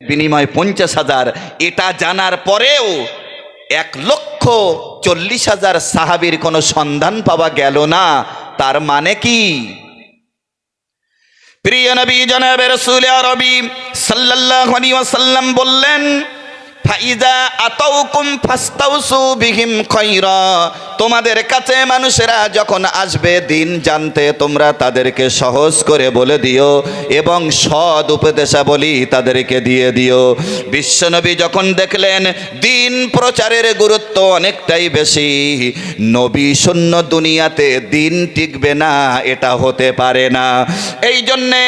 বিনিময় 50,000। এটা জানার পরেও 1,40,000 সাহাবীর কোনো সন্ধান পাওয়া গেল না। তার মানে কি? প্রিয় নবী জনাবে রাসূল আরবি সাল্লাল্লাহু আলাইহি ওয়াসাল্লাম বললেন, ফাইজা আতাউকুম ফাস্তাউসু বিহিম খায়রা, তোমাদের কাছে মানুষেরা যখন আসবে দিন জানতে, তোমরা তাদেরকে সহজ করে বলে দিও এবং সৎ উপদেশাবলী তাদেরকে দিয়ে দিও। বিশ্বনবী যখন দেখলেন দিন প্রচারের গুরুত্ব অনেকটাই বেশি, নবী শূন্য দুনিয়াতে দিন টিকবে না, এটা হতে পারে না। এই জন্যে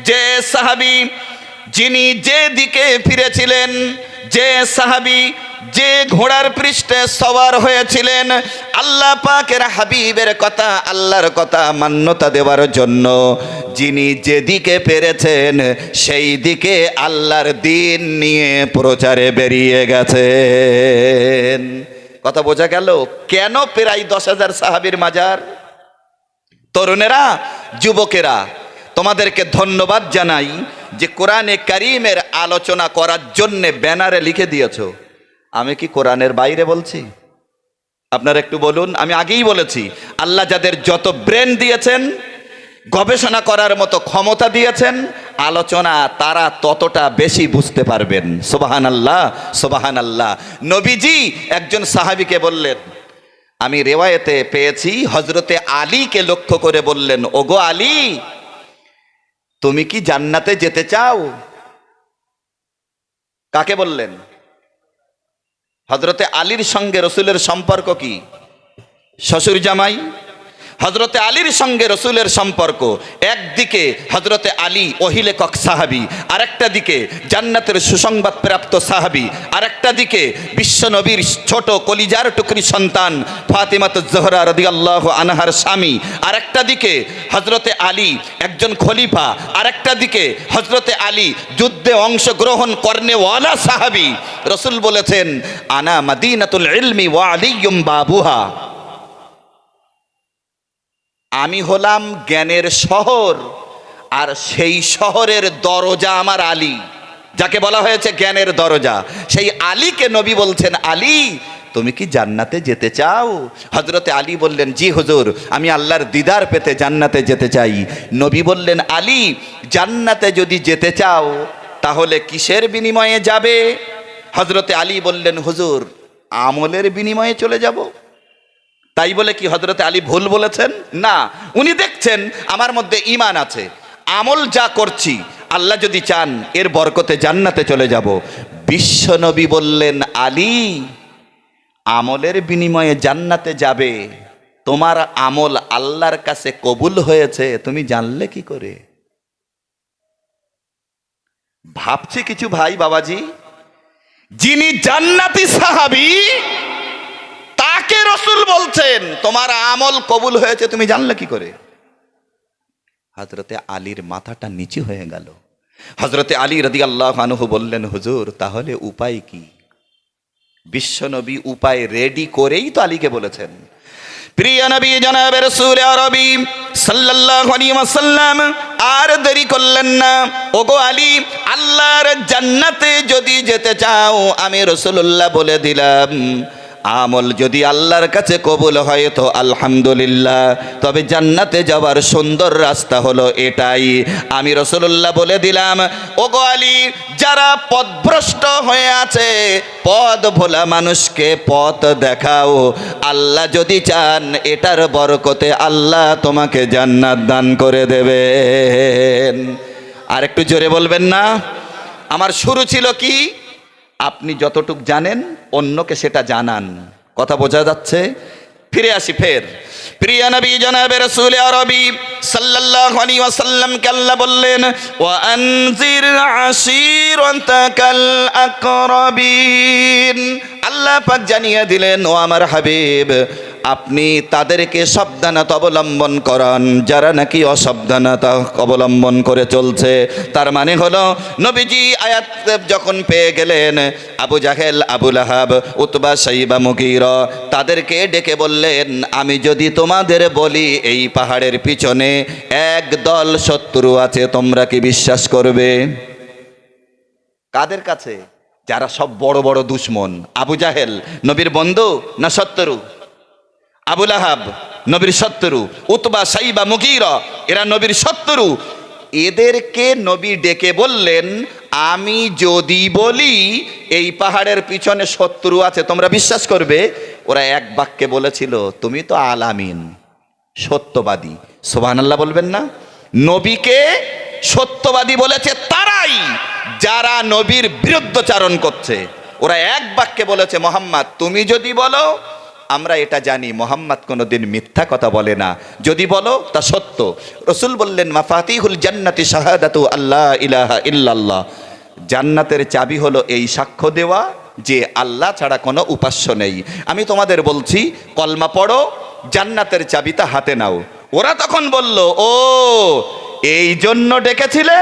যে সাহাবী যিনি যে দিকে ফিরেছিলেন, যে সাহাবী যে ঘোড়ার পৃষ্ঠে সওয়ার হয়েছিলেন, আল্লাহ পাকের হাবিবের কথা, আল্লাহর কথা মান্যতা দেওয়ার জন্য যিনি যেদিকে পেরেছেন সেই দিকে আল্লাহর দিন নিয়ে প্রচারে বেরিয়ে গেছেন। কথা বোঝা গেল? কেন প্রায় 10,000 সাহাবীর মাজার? তরুণেরা, যুবকেরা, তোমাদেরকে ধন্যবাদ জানাই যে কোরআনে কারীমের আলোচনা করার জন্যে ব্যানারে লিখে দিয়েছো। আমি কি কোরআনের বাইরে বলছি? আপনারা একটু বলুন। আমি আগেই বলেছি, আল্লাহ যাদের যত ব্রেন দিয়েছেন, গবেষণা করার মতো ক্ষমতা দিয়েছেন, আলোচনা তারা ততটা বেশি বুঝতে পারবেন। সুবহানাল্লাহ, সুবহানাল্লাহ। নবীজি একজন সাহাবীকে বললেন, আমি রেওয়ায়েতে পেয়েছি হযরতে আলীকে লক্ষ্য করে বললেন, ওগো আলী, তুমি কি জান্নাতে যেতে চাও? কাকে বললেন? হযরতে আলীর সঙ্গে রসুলের সম্পর্ক কি? শ্বশুর জামাই। হযরতে আলীর সঙ্গে রসুলের সম্পর্ক, একদিকে হযরতে আলী ওহিলেকক সাহাবী, আরেকটা দিকে জান্নাতের সুসংবাদ প্রাপ্ত সাহাবী, আরেকটা দিকে বিশ্বনবীর ছোট কলিজার টুকরি সন্তান ফাতিমাতুজ জোহরা রাদিয়াল্লাহু আনহার স্বামী, আরেকটা দিকে হযরতে আলী একজন খলিফা, আরেকটা দিকে হযরতে আলী যুদ্ধে অংশগ্রহণ করনেওয়ালা সাহাবী। রসুল বলেছেন, আনা মাদিনাতুল ইলমি ওয়া আলিয়্যুম বাবুহা, আমি হলাম জ্ঞানের শহর, আর সেই শহরের দরজা আমার আলী, যাকে বলা হয়েছে জ্ঞানের দরজা। সেই আলীকে নবী বলছেন, আলী, তুমি কি জান্নাতে যেতে চাও? হযরতে আলী বললেন, জি হুজুর, আমি আল্লাহর দিদার পেতে জান্নাতে যেতে চাই। নবী বললেন, আলী, জান্নাতে যদি যেতে চাও তাহলে কিসের বিনিময়ে যাবে? হযরতে আলী বললেন, হুজুর, আমলের বিনিময়ে চলে যাব। তাই বলে কি হযরতে আলী ভুল বলেছেন? না, উনি দেখছেন আমার মধ্যে ঈমান আছে, আমল যা করছি আল্লাহ যদি চান এর বরকতে জান্নাতে চলে যাব। বিশ্বনবী বললেন, আলী, আমলের বিনিময়ে জান্নাতে যাবে, তোমার আমল আল্লাহর কাছে কবুল হয়েছে তুমি জানলে কি করে? ভাবছি কিছু ভাই বাবাজি, যিনি জান্নাতি সাহাবী তাকে রসুল বলছেন তোমার আমল কবুল হয়েছে তুমি জানলে কি করে? হযরতে আলীর মাথাটা নিচু হয়ে গেল। হযরতে আলী রাদিয়াল্লাহু আনহু বললেন, হুজুর, তাহলে উপায় কি? বিশ্বনবী উপায় রেডি করেই তো আলীকে বলেছেন। প্রিয় নবী জনাবে রাসূল আরবি সাল্লাল্লাহু আলাইহি ওয়াসাল্লাম আর দেরি করলেন না। ওগো আলী, আল্লাহর জান্নাতে যদি যেতে চাও, আমি রাসূলুল্লাহ বলে দিলাম, আমল যদি আল্লাহর কাছে কবুল হয় তো আলহামদুলিল্লাহ, তবে জান্নাতে যাওয়ার সুন্দর রাস্তা হলো এটাই। আমি রাসূলুল্লাহ বলে দিলাম, ওগো আলী, যারা পথভ্রষ্ট হয়ে আছে, পথ ভোলা মানুষকে পথ দেখাও। আল্লাহ যদি চান এটার বরকতে আল্লাহ তোমাকে জান্নাত দান করে দেবেন। আর একটু জোরে বলবেন না? আমার শুরু ছিল কি? আপনি যতটুক জানেন অন্যকে সেটা জানান। কথা বোঝা যাচ্ছে? ফিরে আসি ফের। প্রিয় নবী জনাবে রাসূল আরবি সাল্লাল্লাহু আলাইহি ওয়াসাল্লামকে আল্লাহ বললেন, ওয়া আনজির আশীরাতাকাল আকরাবিন। আল্লাহ পাক জানিয়ে দিলেন, ও আমার হাবিব, আপনি তাদেরকে সাবধানতা অবলম্বন করান যারা নাকি অসাবধানতা অবলম্বন করে চলছে। তার মানে হলো, নবীজি আয়াত যখন পেয়ে গেলেন, আবু জাহেল, আবু লাহাব, উতবা, শাইবা, মুগীরা তাদেরকে ডেকে বললেন, আমি যদি তোমাদের বলি এই পাহাড়ের পিছনে এক দল শত্রু আছে, তোমরা কি বিশ্বাস করবে? কাদের কাছে? যারা সব বড় বড় দুশ্মন। আবু জাহেল নবীর বন্ধু না শত্রু? আবুল আহাব নবীর শত্রু, উতবা সাইবা মুগীরা এরা নবীর শত্রু। এদেরকে নবী ডেকে বললেন, আমি যদি বলি এই পাহাড়ের পিছনে শত্রু আছে তোমরা বিশ্বাস করবে? ওরা এক বাক্যে বলেছিল, তুমি তো আলামিন, সত্যবাদী। সুবহানাল্লাহ বলবেন না? নবীকে সত্যবাদী বলেছে তারাই যারা নবীর বিরুদ্ধচারণ করছে। ওরা এক বাক্যে বলেছে, মোহাম্মদ তুমি যদি বলো আমরা এটা জানি মোহাম্মদ কোনোদিন মিথ্যা কথা বলে না, যদি বলো তা সত্য। রসুল বললেন, মাফাতিহুল জান্নাতি শাহাদাতু আল্লাহ ইলাহা ইল্লাল্লাহ, জান্নাতের চাবি হলো এই সাক্ষ্য দেওয়া যে আল্লাহ ছাড়া কোনো উপাস্য নেই। আমি তোমাদের বলছি কলমা পড়ো, জান্নাতের চাবিটা হাতে নাও। ওরা তখন বলল, ও এই জন্য ডেকেছিলে?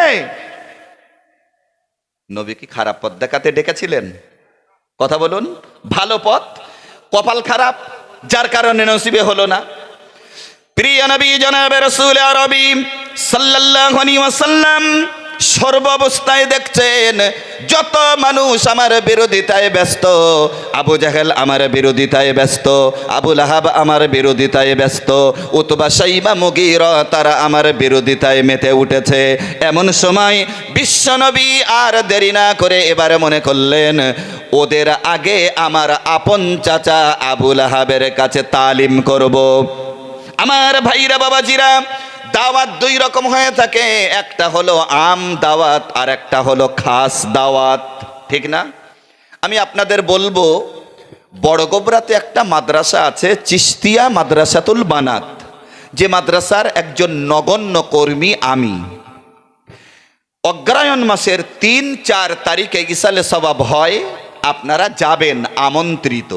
নবী কি খারাপ পথ দেখাতে ডেকেছিলেন? কথা বলুন। ভালো পথ, কপাল খারাপ যার কারণে নসিবে হলো না। প্রিয় নবী জনাবে রাসূল আরবি সাল্লাল্লাহু আলাইহি ওয়াসাল্লাম সর্বাবস্থায় দেখছেন যত মানুষ আমার বিরোধিতায় ব্যস্ত, আবু জাহেল আমার বিরোধিতায় ব্যস্ত, আবু লাহাব আমার বিরোধিতায় ব্যস্ত, উতবা সাইবা মুগীরা তারা আমার বিরোধিতায় মেতে উঠেছে। এমন সময় বিশ্বনবী আর দেরি না করে এবারে মনে করলেন, ওদের আগে আমার আপন চাচা আবু লাহাবের কাছে তালিম করব। আমার ভাইরা বাবাজিরা, দাওয়াত দুই রকম হয়ে থাকে, একটা হলো আম দাওয়াত আর একটা হলো খাস দাওয়াত, ঠিক না? আমি আপনাদের বলবো, বড়গোবরাতে একটা মাদ্রাসা আছে, চিশতিয়া মাদ্রাসাতুল বানাত, যে মাদ্রাসার একজন নগণ্য কর্মী আমি। অগ্রহায়ণ মাসের ৩-৪ তারিখে ইসালে সওয়াব হয়, আপনারা যাবেন, আমন্ত্রিত।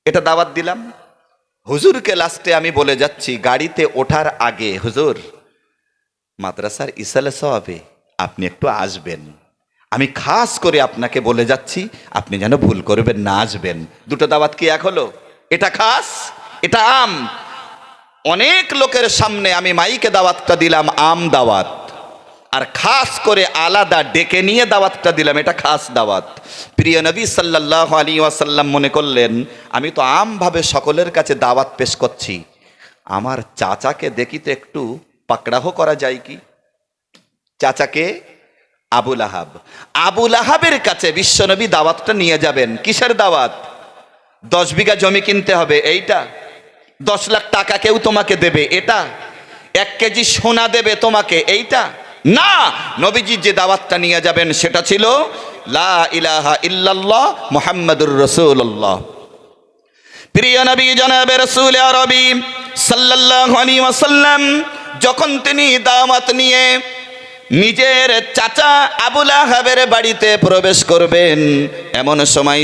এটা দাওয়াত দিলাম। হুজুরকে লাস্টে আমি বলে যাচ্ছি গাড়িতে ওঠার আগে, হুজুর মাদ্রাসার ইসালে সওয়াবে আপনি একটু আসবেন, আমি খাস করে আপনাকে বলে যাচ্ছি, আপনি যেন ভুল করবেন না, আসবেন। দুটো দাওয়াত কি এক হলো? এটা খাস, এটা আম। অনেক লোকের সামনে আমি মাইকে দাওয়াতটা দিলাম আম দাওয়াত, আর খাস করে আলাদা ডেকে নিয়ে দাওয়াতটা দিলাম, এটা খাস দাওয়াত। প্রিয় নবী সাল্লাল্লাহু আলাইহি ওয়াসাল্লাম মনে করলেন, আমি তো আমভাবে সকলের কাছে দাওয়াত পেশ করছি, আমার চাচাকে দেখি তো একটু পাকড়াও করা যায় কি। চাচাকে? আবুল আহাব। আবুল আহাবের কাছে বিশ্বনবী দাওয়াতটা নিয়ে যাবেন। কিসের দাওয়াত? 10 বিঘা জমি কিনতে হবে এইটা, 10 লাখ টাকা কেউ তোমাকে দেবে এটা, 1 কেজি সোনা দেবে তোমাকে এইটা না। নবীজি যে দাওয়াতটা নিয়ে যাবেন সেটা ছিল লা ইলাহা ইল্লাল্লাহ মুহাম্মাদুর রাসূলুল্লাহ। প্রিয় নবী জনাবে রাসূল আরবি সাল্লাল্লাহু আলাইহি ওয়াসাল্লাম যখন তিনি দাওয়াত নিয়ে নিজের চাচা আবু লাহাবের বাড়িতে প্রবেশ করবেন, এমন সময়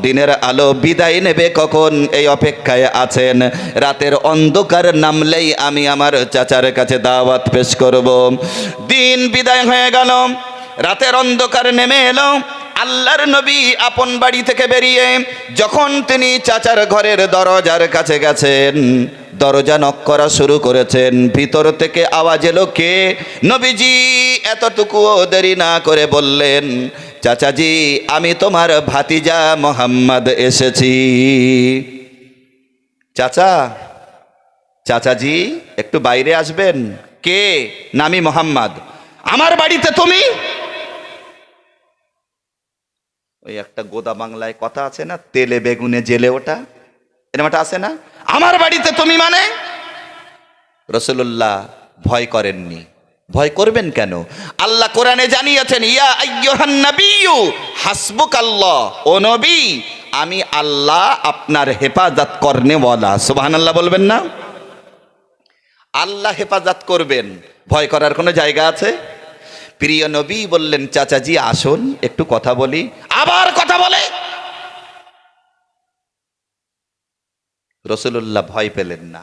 দিনের আলো বিদায় নেবে কখন এই অপেক্ষায় আছেন। রাতের অন্ধকার নামলেই আমি আমার চাচার কাছে দাওয়াত পেশ করব। দিন বিদায় হয়ে গেল, রাতের অন্ধকার নেমে এলো। আল্লাহর নবী আপন বাড়ি থেকে বেরিয়ে যখন তিনি চাচার ঘরের দরজার কাছে গেছেন, দরজা নক করা শুরু করেছেন। ভিতর থেকে আওয়াজ এলো, কে? নবীজি এতটুকুও দেরি না করে বললেন, চাচাজি আমি তোমার ভাতিজা মোহাম্মদ এসেছি। চাচা, চাচাজি একটু বাইরে আসবেন। কে? নামি মোহাম্মদ। আমার বাড়িতে তুমি? ওই একটা গোদা বাংলায় কথা আছে না, তেলে বেগুনে জেলে ওটা, এরকম একটা আছে না, আমার বাড়িতে তুমি মানে? রাসূলুল্লাহ ভয় করেননি। ভয় করবেন কেন? আল্লাহ কোরআনে জানিয়েছেন, ইয়া আইয়ুহান নাবিয়্যু হাসবুকাল্লাহ, ও নবী আমি আল্লাহ আপনার হেফাজত করনেওয়ালা। সুবহানাল্লাহ বলবেন না? আল্লাহ হেফাজত করবেন, ভয় করার কোনো জায়গা আছে? প্রিয় নবী বললেন, চাচাজি আসুন একটু কথা বলি। আবার কথা বলে। রাসূলুল্লাহ ভয় পেলেন না,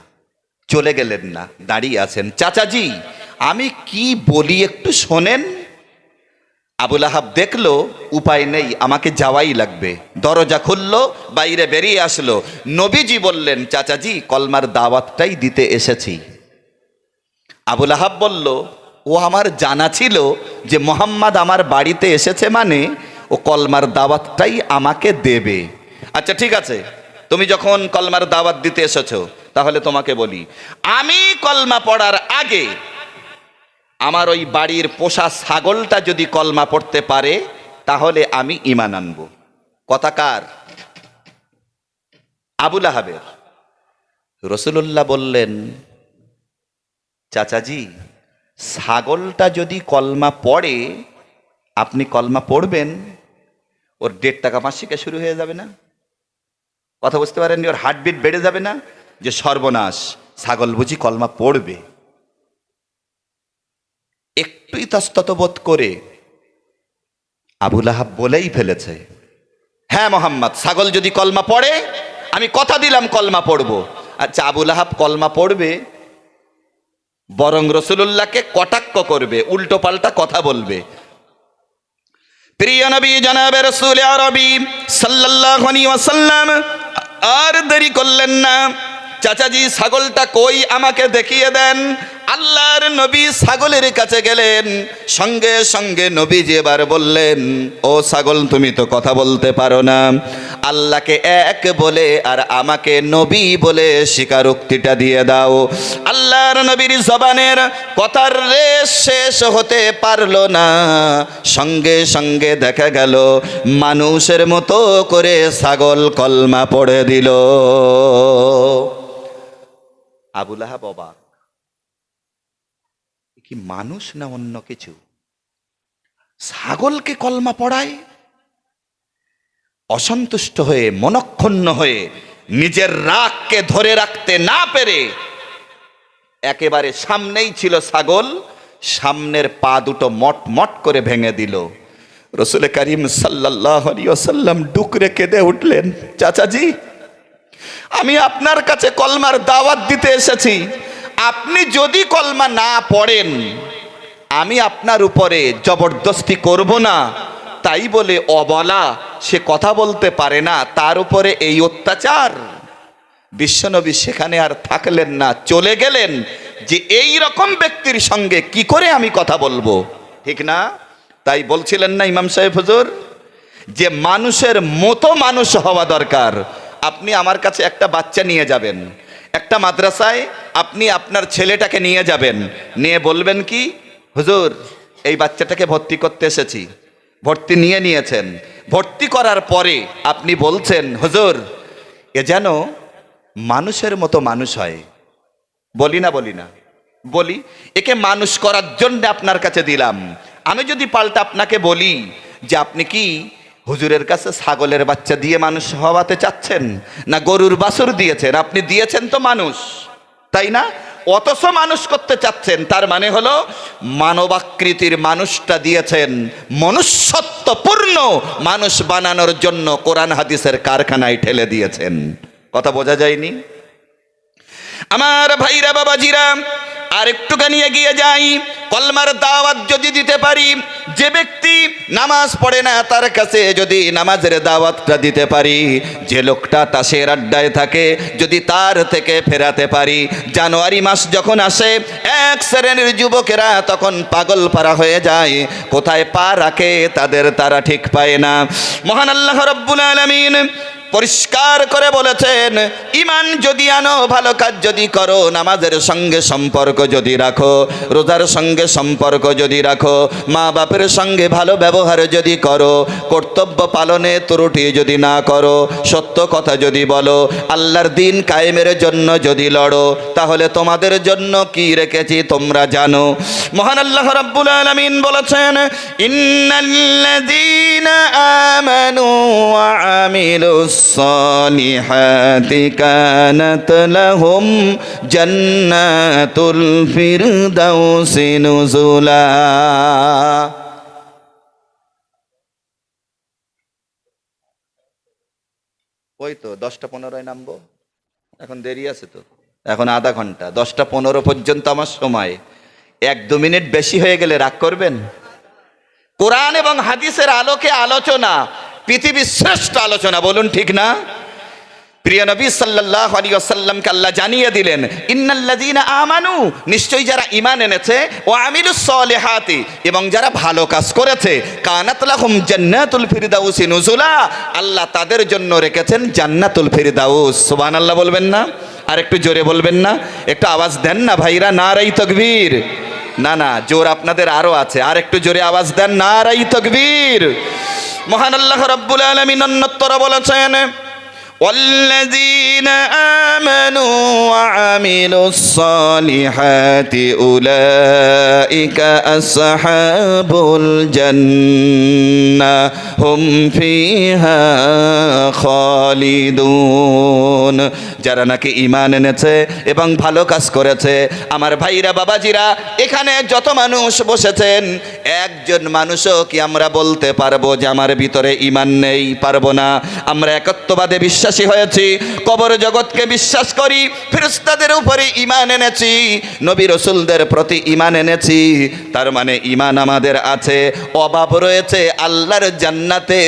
চলে গেলেন না, দাঁড়িয়ে আছেন। চাচাজি আমি কি বলি একটু শোনেন। আবুল আহাব দেখলো উপায় নেই, আমাকে যাওয়াই লাগবে। দরজা খুললো, বাইরে বেরিয়ে আসলো। নবীজি বললেন, চাচাজি কলমার দাওয়াতটাই দিতে এসেছি। আবুল আহাব বলল, ও আমার জানা ছিল যে মোহাম্মদ আমার বাড়িতে এসেছে মানে ও কলমার দাওয়াতটাই আমাকে দেবে। আচ্ছা ঠিক আছে, তুমি যখন কলমার দাওয়াত দিতে এসেছো, তাহলে তোমাকে বলি, আমি কলমা পড়ার আগে আমার ওই বাড়ির পোষা ছাগলটা যদি কলমা পড়তে পারে তাহলে আমি ঈমান আনব। কথা কার? আবু লাহাবের। রাসূলুল্লাহ বললেন, চাচাজি, ছাগলটা যদি কলমা পড়ে আপনি কলমা পড়বেন, ওর 1.5 টাকা মাসিকে শুরু হয়ে যাবে না? কথা বুঝতে পারেননি? ওর হার্টবিট বেড়ে যাবে না? যে সর্বনাশ, ছাগল বুঝি কলমা পড়বে। একটু ইতস্তত বোধ করে আবু লাহাব বলেই ফেলেছে, হ্যাঁ মোহাম্মদ, ছাগল যদি কলমা পড়ে আমি কথা দিলাম কলমা পড়বো। আচ্ছা, আবু লাহাব কলমা পড়বে, বরং রাসূলুল্লাহকে কটাক্ষ করবে, উল্টো পাল্টা কথা বলবে। প্রিয় নবী জনাবে রাসূল আরবি সাল্লাল্লাহু আলাইহি ওয়াসাল্লাম আর দেরি করলেন না, চাচাজি ছাগলটা কই আমাকে দেখিয়ে দেন। আল্লাহর নবী ছাগলের কাছে গেলেন, সঙ্গে সঙ্গে নবীজি এবার বললেন, ও ছাগল, তুমি তো কথা বলতে পারো না, আল্লাহকে এক বলে আর আমাকে নবী বলে স্বীকারোক্তিটা দিয়ে দাও। আল্লাহর নবীর জবানের কথার রেশ শেষ হতে পারলো না, সঙ্গে সঙ্গে দেখা গেল মানুষের মতো করে ছাগল কলমা পড়ে দিল। আবু লাহাব অবাক, কি মানুষ না অন্য কিছু? ছাগলকে কলমা পড়ায়? অসন্তুষ্ট হয়ে, মনক্ষুণ্ণ হয়ে, নিজের রাগকে ধরে রাখতে না পেরে একেবারে সামনেই ছিল ছাগল, সামনের পা দুটো মট মট করে ভেঙে দিল। রাসূল করিম সাল্লাল্লাহু আলাইহি ওয়াসাল্লাম ডুকরে কেঁদে উঠলেন, চাচাজি, আমি আপনার কাছে কলমার দাওয়াত দিতে এসেছি, আপনি যদি কলমা না পড়েন আমি আপনার উপরে জবরদস্তি করব না। তাই বলে অবলা, সে কথা বলতে পারে না, তার উপরে এই অত্যাচার। বিশ্বনবী সেখানে আর থাকলেন না, চলে গেলেন যে এই রকম ব্যক্তির সঙ্গে কি করে আমি কথা বলবো, ঠিক না? তাই বলছিলেন না ইমাম সাহেব হুজুর, যে মানুষের মতো মানুষ হওয়া দরকার। আপনি আমার কাছে একটা বাচ্চা নিয়ে যাবেন, একটা মাদ্রাসায় আপনি আপনার ছেলেটাকে নিয়ে যাবেন, নিয়ে বলবেন কি, হুজুর এই বাচ্চাটাকে ভর্তি করতে এসেছি। ভর্তি নিয়েছেন, ভর্তি করার পরে আপনি বলছেন, হুজুর এ যেন মানুষের মতো মানুষ হয়। বলি না বলি, একে মানুষ করার জন্য আপনার কাছে দিলাম। আমি যদি পাল্টা আপনাকে বলি যে আপনি কি হুজুরের কাছে ছাগলের বাচ্চা দিয়ে মানুষ হওয়াতে চাচ্ছেন, না গরুর বাছুর দিয়েছেন? আপনি দিয়েছেন তো মানুষ, তাই না? অথচ মানুষ করতে চাচ্ছেন, তার মানে হলো মানবাকৃতির মানুষটা দিয়েছেন, মনুষ্যত্বপূর্ণ মানুষ বানানোর জন্য কোরআন হাদিসের কারখানায় ঠেলে দিয়েছেন। কথা বোঝা যায়নি? আমার ভাইরা, বাবাজিরা, আর একটুখানি এগিয়ে যাই। কলমার দাওয়াত যদি দিতে পারি, যে ব্যক্তি নামাজ পড়ে না তার কাছে যদি নামাজের দাওয়াতটা দিতে পারি, যে লোকটা তাসের আড্ডায় থাকে যদি তার থেকে ফেরাতে পারি, জানুয়ারি মাস যখন আসে এক শ্রেণীর যুবকেরা তখন পাগল পারা হয়ে যায়, কোথায় পা রাখে তারা ঠিক পায় না। মহান আল্লাহ রাব্বুল আলামিন পরিষ্কার করে বলেছেন, ঈমান যদি আনো, ভালো কাজ যদি করো, নামাজের সঙ্গে সম্পর্ক যদি রাখো, রোজার সঙ্গে সম্পর্ক যদি রাখো, মা বাপের সঙ্গে ভালো ব্যবহার যদি করো, কর্তব্য পালনে ত্রুটি যদি না করো, সত্য কথা যদি বলো, আল্লাহর দিন কায়েমের জন্য যদি লড়ো, তাহলে তোমাদের জন্য কি রেখেছি তোমরা জানো। মহান আল্লাহ রাব্বুল আলামিন বলেছেন, ইন্নাল্লাযীনা আমানু ওয়া আমিলুস সালিহাতি কানাত লাহুম জান্নাতুল ফিরদাউসি নুজুলা। ওই তো 10টা 15 নামবো, এখন দেরি আছে তো, এখন আধা ঘন্টা, 10টা 15 পর্যন্ত আমার সময়। 1-2 মিনিট বেশি হয়ে গেলে রাগ করবেন? কোরআন এবং হাদিসের আলোকে আলোচনা, পৃথিবীর শ্রেষ্ঠ আলোচনা, বলুন ঠিক না? প্রিয় নবী সাল্লাল্লাহু আলাইহি ওয়াসাল্লামকে আল্লাহ জানিয়ে দিলেন, ইন্নাল্লাযীনা আমানু, নিশ্চয়ই যারা ঈমান এনেছে, ওয়া আমিলুস সলিহাতি, এবং যারা ভালো কাজ করেছে, কানাত লাহুম জান্নাতুল ফিরদাউসি নুজুলা, আল্লাহ তাদের জন্য রেখেছেন জান্নাতুল ফিরদাউস। সুবহানাল্লাহ বলবেন না? আর একটু জোরে বলবেন না? একটু আওয়াজ দেন না ভাইরা, নারাই তাকবীর। না না, জোর আপনাদের আরো আছে, আর একটু জোরে আওয়াজ দেন, নারাই তাকবীর। মহান আল্লাহ রাব্বুল আলামিন অন্যত্র বলেছেন, والذين آمنوا وعملوا الصالحات أولئك أصحاب الجنة هم فيها خالدون। যারা নাকি ঈমান এনেছে এবং ভালো কাজ করেছে, আমার ভাইরা বাবাজিরা, এখানে যত মানুষ বসেছেন, একজন মানুষও কি আমরা বলতে পারবো যে আমার ভিতরে ঈমান নেই? পারবো না। আমরা একত্ববাদে বিশ্বাসী হয়েছি, কবর জগৎকে বিশ্বাস করি, ফেরেশতাদের উপরে ঈমান এনেছি, নবী রাসূলদের প্রতি ঈমান এনেছি, তার মানে ঈমান আমাদের আছে। অভাব রয়েছে আল্লাহর জান্নাতে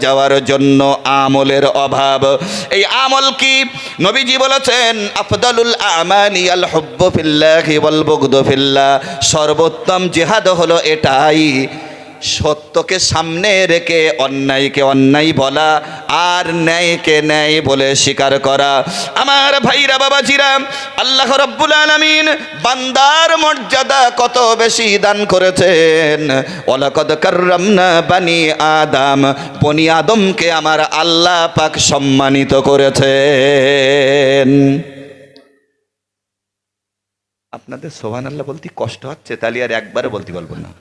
যাওয়ার জন্য আমলের অভাব। এই আমল কি? নবীজি বলেছেন, আফদালুল আমালি আল হুব্বু ফিল্লাহি ওয়াল বুগদু ফিল্লাহ, সর্বোত্তম জিহাদ হলো এটাই, সত্যকে সামনে রেখে অন্যায়কে অন্যায় বলা আর ন্যায়কে ন্যায় বলে স্বীকার করা। আমার ভাইরা বাবাজিরা, আল্লাহ রাব্বুল আলামিন বান্দার মর্যাদা কত বেশি দান করেছেন। ওয়ালাকাদ কাররামনা বানি আদম, বনি আদমকে আমার আল্লাহ পাক সম্মানিত করেছেন। আপনাদের সুবহানাল্লাহ বলতে কষ্ট হচ্ছে, তাহলে আর একবারে বলতে বলবো না,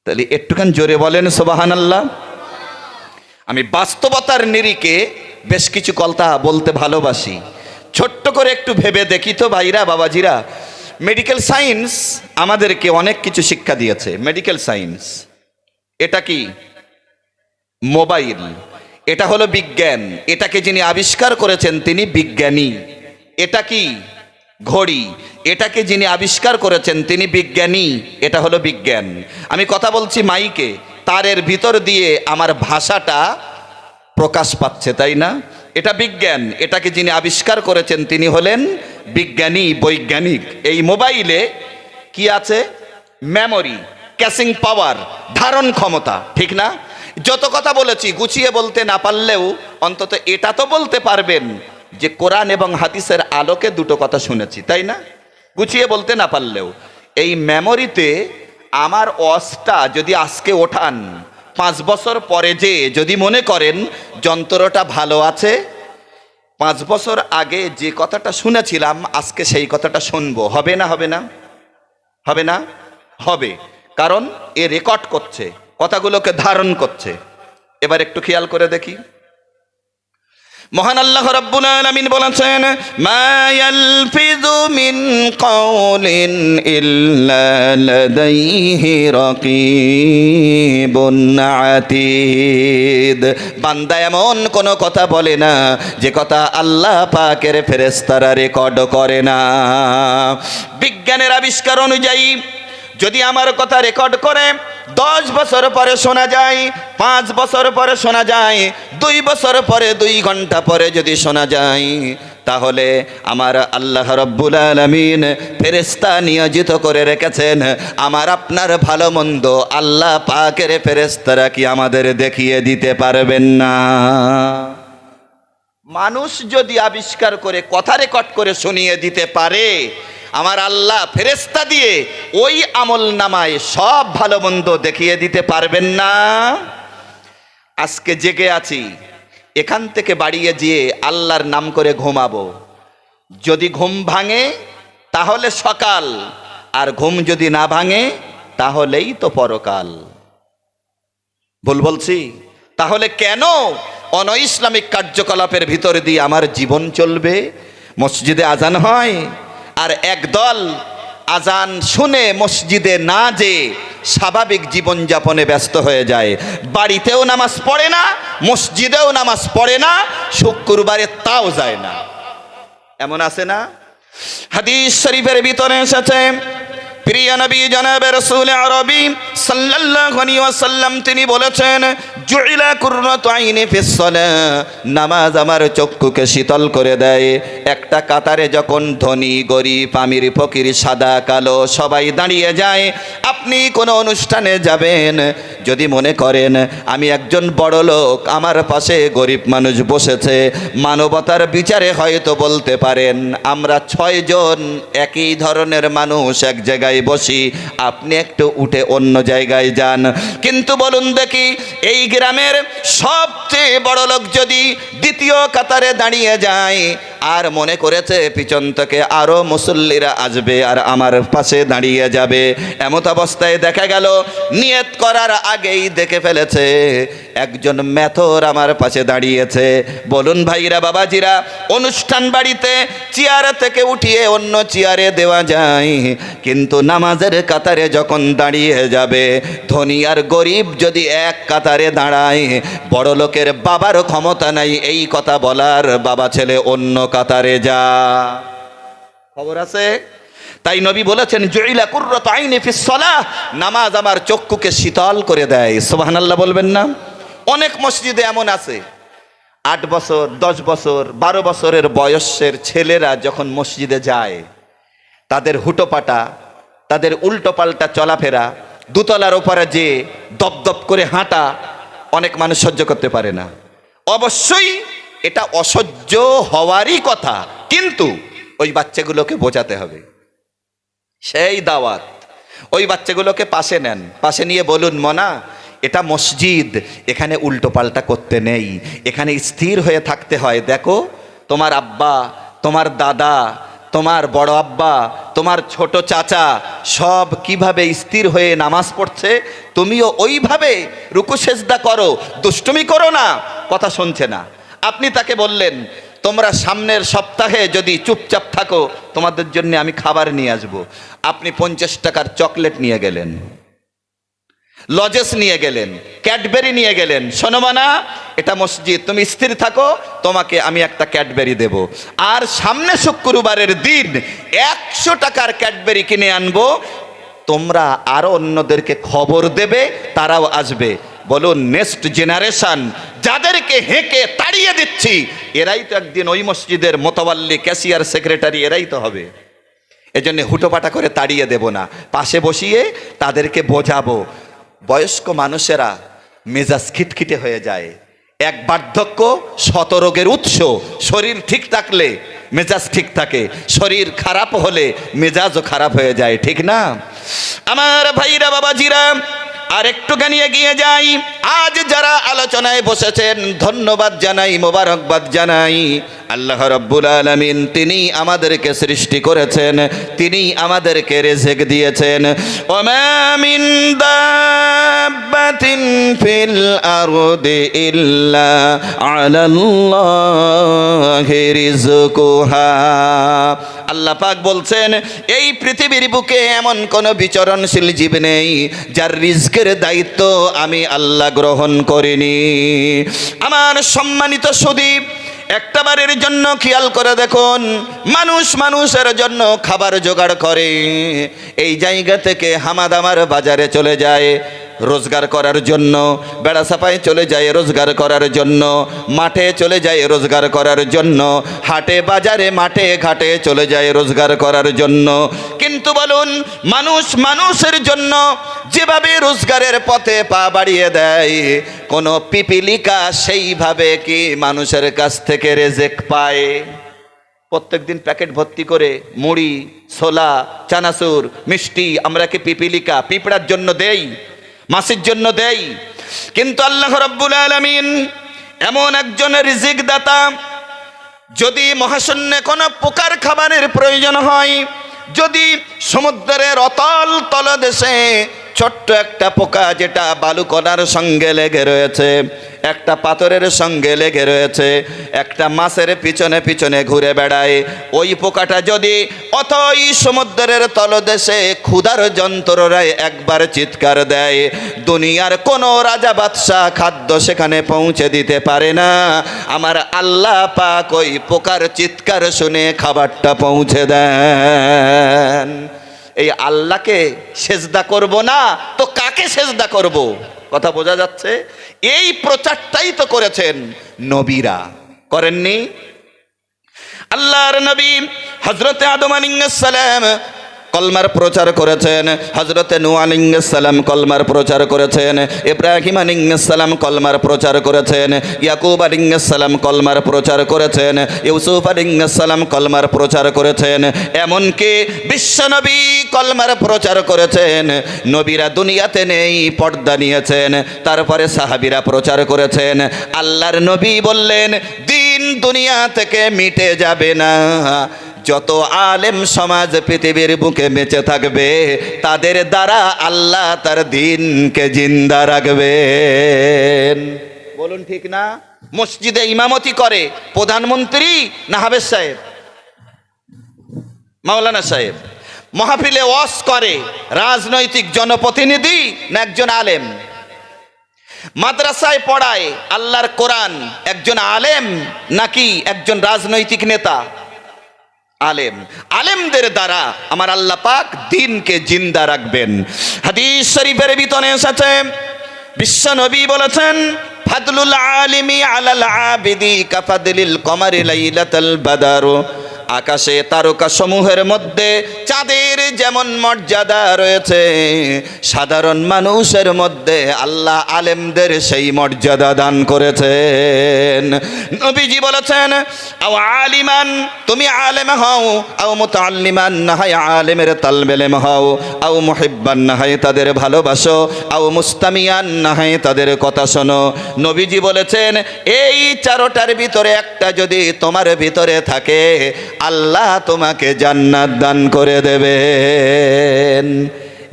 তাহলে একটুখানি জোরে বলেন সুবহানাল্লাহ। আমি বাস্তবতার নিরিখে বেশ কিছু কথা বলতে ভালোবাসি। ছোট্ট করে একটু ভেবে দেখি তো ভাইরা বাবাজিরা, মেডিকেল সায়েন্স আমাদেরকে অনেক কিছু শিক্ষা দিয়েছে। মেডিকেল সায়েন্স এটা কি? মোবাইল, এটা হলো বিজ্ঞান, এটাকে যিনি আবিষ্কার করেছেন তিনি বিজ্ঞানী। এটা কি? ঘড়ি, এটাকে যিনি আবিষ্কার করেছেন তিনি বিজ্ঞানী, এটা হলো বিজ্ঞান। আমি কথা বলছি মাইকে, তারের ভিতর দিয়ে আমার ভাষাটা প্রকাশ পাচ্ছে, তাই না? এটা বিজ্ঞান, এটাকে যিনি আবিষ্কার করেছেন তিনি হলেন বিজ্ঞানী, বৈজ্ঞানিক। এই মোবাইলে কি আছে? মেমোরি, ক্যাশিং পাওয়ার, ধারণ ক্ষমতা, ঠিক না? যত কথা বলেছি গুছিয়ে বলতে না পারলেও অন্তত এটা তো বলতে পারবেন যে কোরআন এবং হাদিসের আলোকে দুটো কথা শুনেছি, তাই না? গুছিয়ে বলতে না পারলেও এই মেমোরিতে আমার অসটা যদি আজকে ওঠান, 5 বছর পরে যে যদি মনে করেন যন্ত্রটা ভালো আছে, 5 বছর আগে যে কথাটা শুনেছিলাম আজকে সেই কথাটা শুনবো, হবে না? হবে না? হবে না? হবে, কারণ এ রেকর্ড করছে, কথাগুলোকে ধারণ করছে। এবার একটু খেয়াল করে দেখি, মহান আল্লাহ রাব্বুল আলামিন বলেছেন, মা ইয়ালফিযু মিন কাওলিন ইল্লা লাদাইহি রাকীবুন আতীদ। বান্দা এমন কোন কথা বলে না যে কথা আল্লাহ পাকের ফেরেশতারা রেকর্ড করে না। বিজ্ঞানের আবিষ্কার অনুযায়ী যদি আমার কথা রেকর্ড করে 10 বছর পরে শোনা যায়, 5 বছর পরে শোনা যায়, 2 বছর পরে, 2 ঘন্টা পরে যদি শোনা যায়, তাহলে আমার আল্লাহ রাব্বুল আলামিন ফেরেশতা নিয়োজিত করে রেখেছেন। আমার আপনার ভালো মন্দ আল্লাহ পাকের ফেরেশতারা কি আমাদের দেখিয়ে দিতে পারবেন না? মানুষ যদি আবিষ্কার করে কথা রেকর্ড করে শুনিয়ে দিতে পারে, আমার আল্লাহ ফেরেশতা দিয়ে ওই আমল নামায় সব ভালো মন্দ দেখিয়ে দিতে পারবেন না? আজকে জেগে আছি, এখান থেকে বাড়িয়ে যেয়ে আল্লাহর নাম করে ঘুমাবো। যদি ঘুম ভাঙে তাহলে সকাল, আর ঘুম যদি না ভাঙে তাহলেই তো পরকাল। ভুল বলছি? তাহলে কেন অন ইসলামিক কার্যকলাপের ভিতর দিয়ে আমার জীবন চলবে? মসজিদে আজান হয়, আর একদল আজান শুনে মসজিদে না যেয়ে স্বাভাবিক জীবনযাপনে ব্যস্ত হয়ে যায়। বাড়িতেও নামাজ পড়ে না, মসজিদেও নামাজ পড়ে না, শুক্রবারে তাও যায় না। এমন আছে না? হাদিস শরীফের ভিতরে এসেছে, প্রিয় নবী জনাবে রাসূল আরবি সাল্লাল্লাহু আলাইহি ওয়াসাল্লাম তিনি বলেছেন, জুইলা কুররাতু আইনি ফিস সালাহ, নামাজ আমার চক্ষুকে শীতল করে দেয়। একটা কাতারে যখন ধনী গরিব আমির ফকির সাদা কালো সবাই দাঁড়িয়ে যায়, আপনি কোনো অনুষ্ঠানে যাবেন, যদি মনে করেন আমি একজন বড় লোক, আমার পাশে গরিব মানুষ বসেছে, মানবতার বিচারে হয়তো বলতে পারেন আমরা 6 জন একই ধরনের মানুষ এক জায়গায় বসি, আপনি একটু উঠে অন্য জায়গায় যান। কিন্তু বলুন দেখি, এই গ্রামের সবচেয়ে বড় লোক যদি দ্বিতীয় কাতারে দাঁড়িয়ে যায় আর মনে করেছে পিছন থেকে আরো মুসল্লিরা আসবে আর আমার পাশে দাঁড়িয়ে যাবে, এমত অবস্থায় দেখা গেল নিয়ত করার আগেই দেখে ফেলেছে একজন মেথর আমার পাশে দাঁড়িয়েছে। বলুন ভাইরা বাবাজিরা, অনুষ্ঠান বাড়িতে চেয়ার থেকে উঠিয়ে অন্য চেয়ারে দেওয়া যায়, কিন্তু নামাজের কাতারে যখন দাঁড়িয়ে যাবে, ধনী আর গরিব যদি এক কাতারে দাঁড়ায়, বড় লোকের বাবার ক্ষমতা নাই এই কথা বলার, বাবা ছেলে অন্য কাতারে যা, খবর আছে? তাই নবী বলেছেন, জুইলা কুররাতু আইনি ফিস সালাহ, নামাজ আমার চক্ষুকে শীতল করে দেয়। সুবহানাল্লাহ বলবেন না? অনেক মসজিদে এমন আছে 8 বছর 10 বছর 12 বছরের বয়সের ছেলেরা যখন মসজিদে যায়, তাদের হুটোপাটা, তাদের উল্টোপাল্টা চলাফেরা, দুতলার ওপরে যে দপদপ করে হাঁটা, অনেক মানুষ সহ্য করতে পারে না। অবশ্যই এটা অসহ্য হওয়ারই কথা, কিন্তু ওই বাচ্চাগুলোকে বোঝাতে হবে। সেই দাওয়াত, ওই বাচ্চাগুলোকে পাশে নেন, পাশে নিয়ে বলুন, মনা এটা মসজিদ, এখানে উল্টো পাল্টা করতে নেই, এখানে স্থির হয়ে থাকতে হয়। দেখো তোমার আব্বা, তোমার দাদা, তোমার বড় আব্বা, তোমার ছোট চাচা সব কিভাবে স্থির হয়ে নামাজ পড়ছে, তুমিও ওইভাবে রুকু সেজদা করো, দুষ্টুমি করো না। কথা শুনছে না। আপনি তাকে বললেন, তোমরা সামনের সপ্তাহে যদি চুপচাপ থাকো তোমাদের জন্য আমি খাবার নিয়ে আসবো। আপনি 50 টাকার চকলেট নিয়ে গেলেন, লজেস নিয়ে গেলেন, ক্যাডবেরি নিয়ে গেলেন। শোনো মানা, এটা মসজিদ, তুমি স্থির থাকো, তোমাকে আমি একটা ক্যাডবেরি দেব। আর সামনে শুক্রবারের দিন 100 টাকার ক্যাডবেরি কিনে আনবো, তোমরা আরো অন্যদেরকে খবর দেবে, তারাও আসবে। বলুন, নেক্সট জেনারেশন যাদেরকে হেঁকে তাড়িয়ে দিচ্ছি, এরাই তো একদিন ওই মসজিদের মোতাওয়াল্লি, ক্যাশিয়ার, সেক্রেটারি, এরাই তো হবে। এজন্য হুটোপাটা করে তাড়িয়ে দেব না, পাশে বসিয়ে তাদেরকে বোঝাবো। বয়স্ক মানুষেরা মেজাজ খিটখিটে হয়ে যায়। এক বার্ধক্য 100 রোগের উৎস। শরীর ঠিক থাকলে মেজাজ ঠিক থাকে, শরীর খারাপ হলে মেজাজও খারাপ হয়ে যায়, ঠিক না? আমার ভাইরা বাবাজিরা, আর একটুখানি এগিয়ে যাই। আজ যারা আলোচনায় বসেছেন ধন্যবাদ জানাই, মোবারকবাদ জানাই। আল্লাহ রাব্বুল আলামিন তিনি আমাদেরকে সৃষ্টি করেছেন, তিনি আমাদেরকে রিজক দিয়েছেন। ওমা মিন দাব্বাতিন ফিল আরদি ইল্লা আলাল্লাহি রিজকুহা। আল্লাহ পাক বলছেন, এই পৃথিবীর বুকে এমন কোন বিচরণশীল জীব নেই যার রিজকের দায়িত্ব আমি আল্লাহ গ্রহণ করিনি। আমার সম্মানিত সুদী, একটা বারের জন্য খেয়াল করে দেখুন, মানুষ মানুষের জন্য খাবার জোগাড় করে, এই জায়গা থেকে হামাদামার বাজারে চলে যায় রোজগার করার জন্য, বেড়া সাপায় চলে যায় রোজগার করার জন্য, মাঠে চলে যায় রোজগার করার জন্য, হাটে বাজারে মাঠে ঘাটে চলে যায় রোজগার করার জন্য। কিন্তু বলুন, মানুষ মানুষের জন্য যেভাবে রোজগারের পথে পা বাড়িয়ে দেয়, কোনো পিপিলিকা সেইভাবে কি মানুষের কাছ থেকে রেজেক পায়? প্রত্যেকদিন প্যাকেট ভর্তি করে মুড়ি, ছোলা, চানাচুর, মিষ্টি আমরা কি পিপিলিকা, পিঁপড়ার জন্য দেই, মাছের জন্য দেই? কিন্তু আল্লাহ রাব্বুল আলামিন এমন একজন রিজিক দাতা, যদি মহাশূন্যে কোনো পোকার খাবারের প্রয়োজন হয়, যদি সমুদ্রের অতল তলদেশে ছোট্ট একটা পোকা যেটা বালুকণার সঙ্গে লেগে রয়েছে, একটা পাথরের সঙ্গে লেগে রয়েছে, একটা মাছের পিছনে পিছনে ঘুরে বেড়ায়, ওই পোকাটা যদি অথই সমুদ্রের তলদেশে ক্ষুধার যন্ত্রণায় একবার চিৎকার দেয়, দুনিয়ার কোনো রাজা বাদশাহ খাদ্য সেখানে পৌঁছে দিতে পারে না। আমার আল্লাহ পাক ওই পোকার চিৎকার শুনে খাবারটা পৌঁছে দেন। এই আল্লাহকে সেজদা করব না তো কাকে সেজদা করব? কথা বোঝা যাচ্ছে? এই প্রচারটাই তো করেছেন নবীরা, করেননি? আল্লাহর নবী হযরত আদম আলাইহিস সালাম কলমার প্রচার করেছেন, হযরতে নূহ আলাইহিস সালাম কলমার প্রচার করেছেন, ইব্রাহিম আলাইহিস সালাম কলমার প্রচার করেছেন, ইয়াকুব আলাইহিস সালাম কলমার প্রচার করেছেন, ইউসুফ আলাইহিস সালাম কলমার প্রচার করেছেন, এমনকি বিশ্বনবী কলমার প্রচার করেছেন। নবীরা দুনিয়াতে নেই, পর্দা নিয়েছেন, তারপরে সাহাবীরা প্রচার করেছেন। আল্লাহর নবী বললেন দিন দুনিয়া থেকে মিটে যাবে না, যত আলেম সমাজ পৃথিবীর বুকে বেঁচে থাকবে তাদের দ্বারা আল্লাহ তার দ্বীনকে জিন্দা রাখবেন। বলুন ঠিক না? মসজিদে ইমামতি করে প্রধানমন্ত্রী না হাফেজ সাহেব, মাওলানা সাহেব? মাহফিলে ওয়াজ করে রাজনৈতিক জনপ্রতিনিধি না একজন আলেম? মাদ্রাসায় পড়ায় আল্লাহর কোরআন একজন আলেম নাকি একজন রাজনৈতিক নেতা? আলেম। আলেমদের দ্বারা আমার আল্লাহ পাক দ্বীনকে জিন্দা রাখবেন। হাদিস শরীফের ভিতরে এসেছে, বিশ্ব নবী বলেছেন ফাদলুল আলিমি আলাল আবিদি কাফাদলিল কমারি লাইলাতাল বাদার। আকাশে তারকা সমূহের মধ্যে চাঁদের যেমন মর্যাদা রয়েছে, সাধারণ মানুষের মধ্যে আল্লাহ আলেমদের সেই মর্যাদা দান করেছেন। নবীজি বলেছেন আও আলিমান, তুমি আলেম হও, আও মুতাআল্লিমান, না হয় আলেমের তালবেলেম হও, আও মুহিব্বান, না হয় তাদের ভালোবাসো, আও মুস্তামিয়ান, না হয় তাদের কথা শোনো। নবীজি বলেছেন এই চারটার ভিতরে একটা যদি তোমার ভিতরে থাকে আল্লাহ তোমাকে জান্নাত দান করে দেবেন।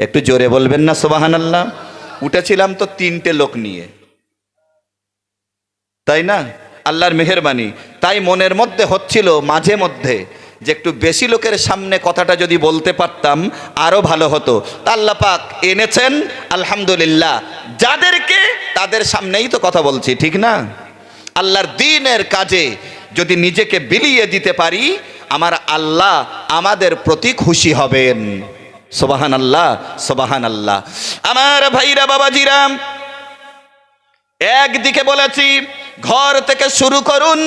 একটু জোরে বলবেন না সুবহানাল্লাহ? উঠেছিলাম তো 3টে লোক নিয়ে, তাই না? আল্লাহর মেহেরবানি। তাই মনের মধ্যে হচ্ছিল মাঝে মধ্যে যে একটু বেশি লোকের সামনে কথাটা যদি বলতে পারতাম আরো ভালো হতো। তা আল্লাহ পাক এনেছেন আলহামদুলিল্লাহ, যাদেরকে তাদের সামনেই তো কথা বলছি, ঠিক না? আল্লাহর দ্বীনের কাজে যদি নিজেকে বিলিয়ে দিতে পারি আমার আল্লাহ আমাদের প্রতি খুশি হবেন। সুবহানাল্লাহ, সুবহানাল্লাহ। আমার ভাইরা বাবাজিরা, একদিকে বলেছি ঘর থেকে শুরু করুন,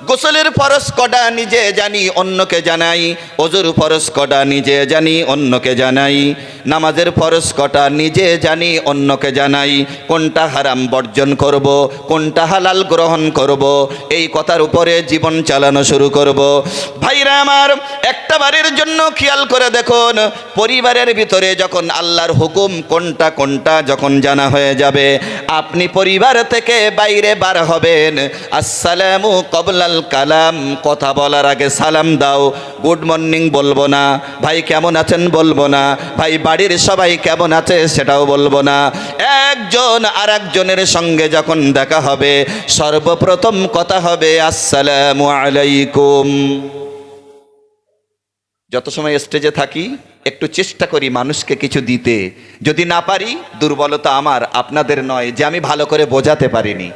গোসলের ফরজ কটা নিজে জানি অন্যকে জানাই, ওযুর ফরজ কটা নিজে জানি অন্যকে জানাই, নামাজের ফরজ কটা নিজে জানি অন্যকে জানাই, কোনটা হারাম বর্জন করব, কোনটা হালাল গ্রহণ করব, এই কথার উপরে জীবন চালানো শুরু করব। ভাইরা আমার, একটা বারের জন্য খেয়াল করে দেখুন, পরিবারের ভিতরে যখন আল্লাহর হুকুম কোনটা কোনটা যখন জানা হয়ে যাবে, আপনি পরিবার থেকে বাইরে বার হবেন, আসসালামু কবলাল কালাম, কথা বলার আগে সালাম দাও। গুড মর্নিং বলবো না, ভাই কেমন আছেন বলবো না, ভাই বাড়ির সবাই কেমন আছে সেটাও বলবো না। একজন আর একজনের সঙ্গে যখন দেখা হবে সর্বপ্রথম কথা হবে আসসালামু আলাইকুম। যত সময় স্টেজে থাকি একটু চেষ্টা করি মানুষকে কিছু দিতে, যদি না পারি দুর্বলতা আমার, আপনাদের নয় যে আমি ভালো করে বোঝাতে পারিনি।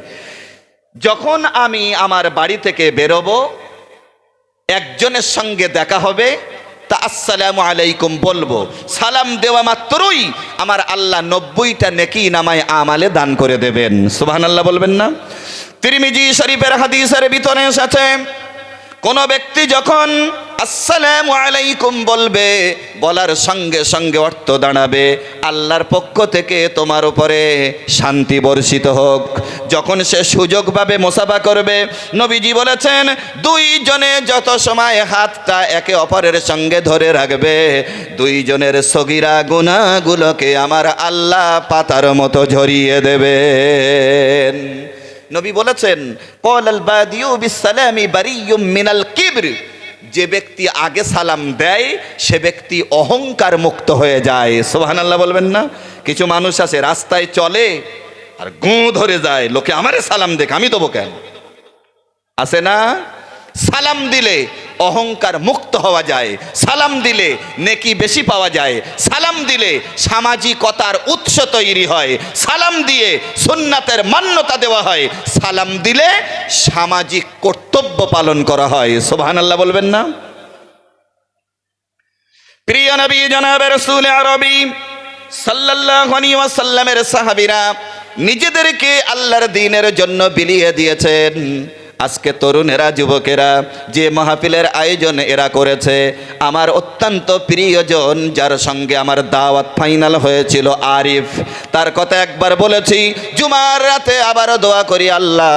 যখন আমি আমার বাড়ি থেকে বেরোবো একজনের সঙ্গে দেখা হবে তা আসসালামু আলাইকুম বলবো, সালাম দেওয়া মাত্রই আমার আল্লাহ 90টা নেকি নামায় আমালে দান করে দেবেন। সুবহানাল্লাহ বলবেন না? তিরমিজি শরীফের হাদিসের ভিতরে এসেছে কোন ব্যক্তি যখন আসসালামু আলাইকুম বলবে, বলার সঙ্গে সঙ্গে অর্থ দাঁড়াবে আল্লাহর পক্ষ থেকে তোমার উপরে শান্তি বর্ষিত হোক। যখন সে সুযোগ পাবে মুসাফা করবে, নবীজি বলেছেন দুইজনে যত সময় হাতটা একে অপরের সঙ্গে ধরে রাখবে, দুইজনের সগীরা গুনাহগুলোকে আমার আল্লাহ পাতার মতো ঝরিয়ে দেবেন। নবী বলেছেন ক্বালাল বাদিউ বিসসালামি বারিয়্যুম মিনাল কিবর, যে ব্যক্তি আগে সালাম দেয় সে ব্যক্তি অহংকার মুক্ত হয়ে যায়। সুবহানাল্লাহ বলবেন না? কিছু মানুষ আছে রাস্তায় চলে আর গোঁ ধরে যায়, লোকে আমারে সালাম দেখ আমি দেবো কেন, আছে না? সালাম দিলে অহংকার মুক্ত হওয়া যায়, সালাম দিলে নেকি বেশি পাওয়া যায়, সালাম দিলে সামাজিকতার উৎস তৈরি হয়, সালাম দিয়ে সুন্নাতের মান্যতা দেওয়া হয়, সালাম দিলে সামাজিক কর্তব্য পালন করা হয়। সুবহানাল্লাহ বলবেন না? প্রিয় নবী জনাবে রাসূল আরবি সাল্লাল্লাহু আলাইহি ওয়াসাল্লামের সাহাবীরা নিজেদেরকে আল্লাহর দ্বীনের জন্য বিলিয়ে দিয়েছেন। আজকে তরুণেরা, যুবকেরা যে মাহফিলের আয়োজন এরা করেছে, আমার অত্যন্ত প্রিয়জন যার সঙ্গে আমার দাওয়াত ফাইনাল হয়েছিল আরিফ, তার কথা একবার বলেছি, জুমার রাতে আবারও দোয়া করি আল্লাহ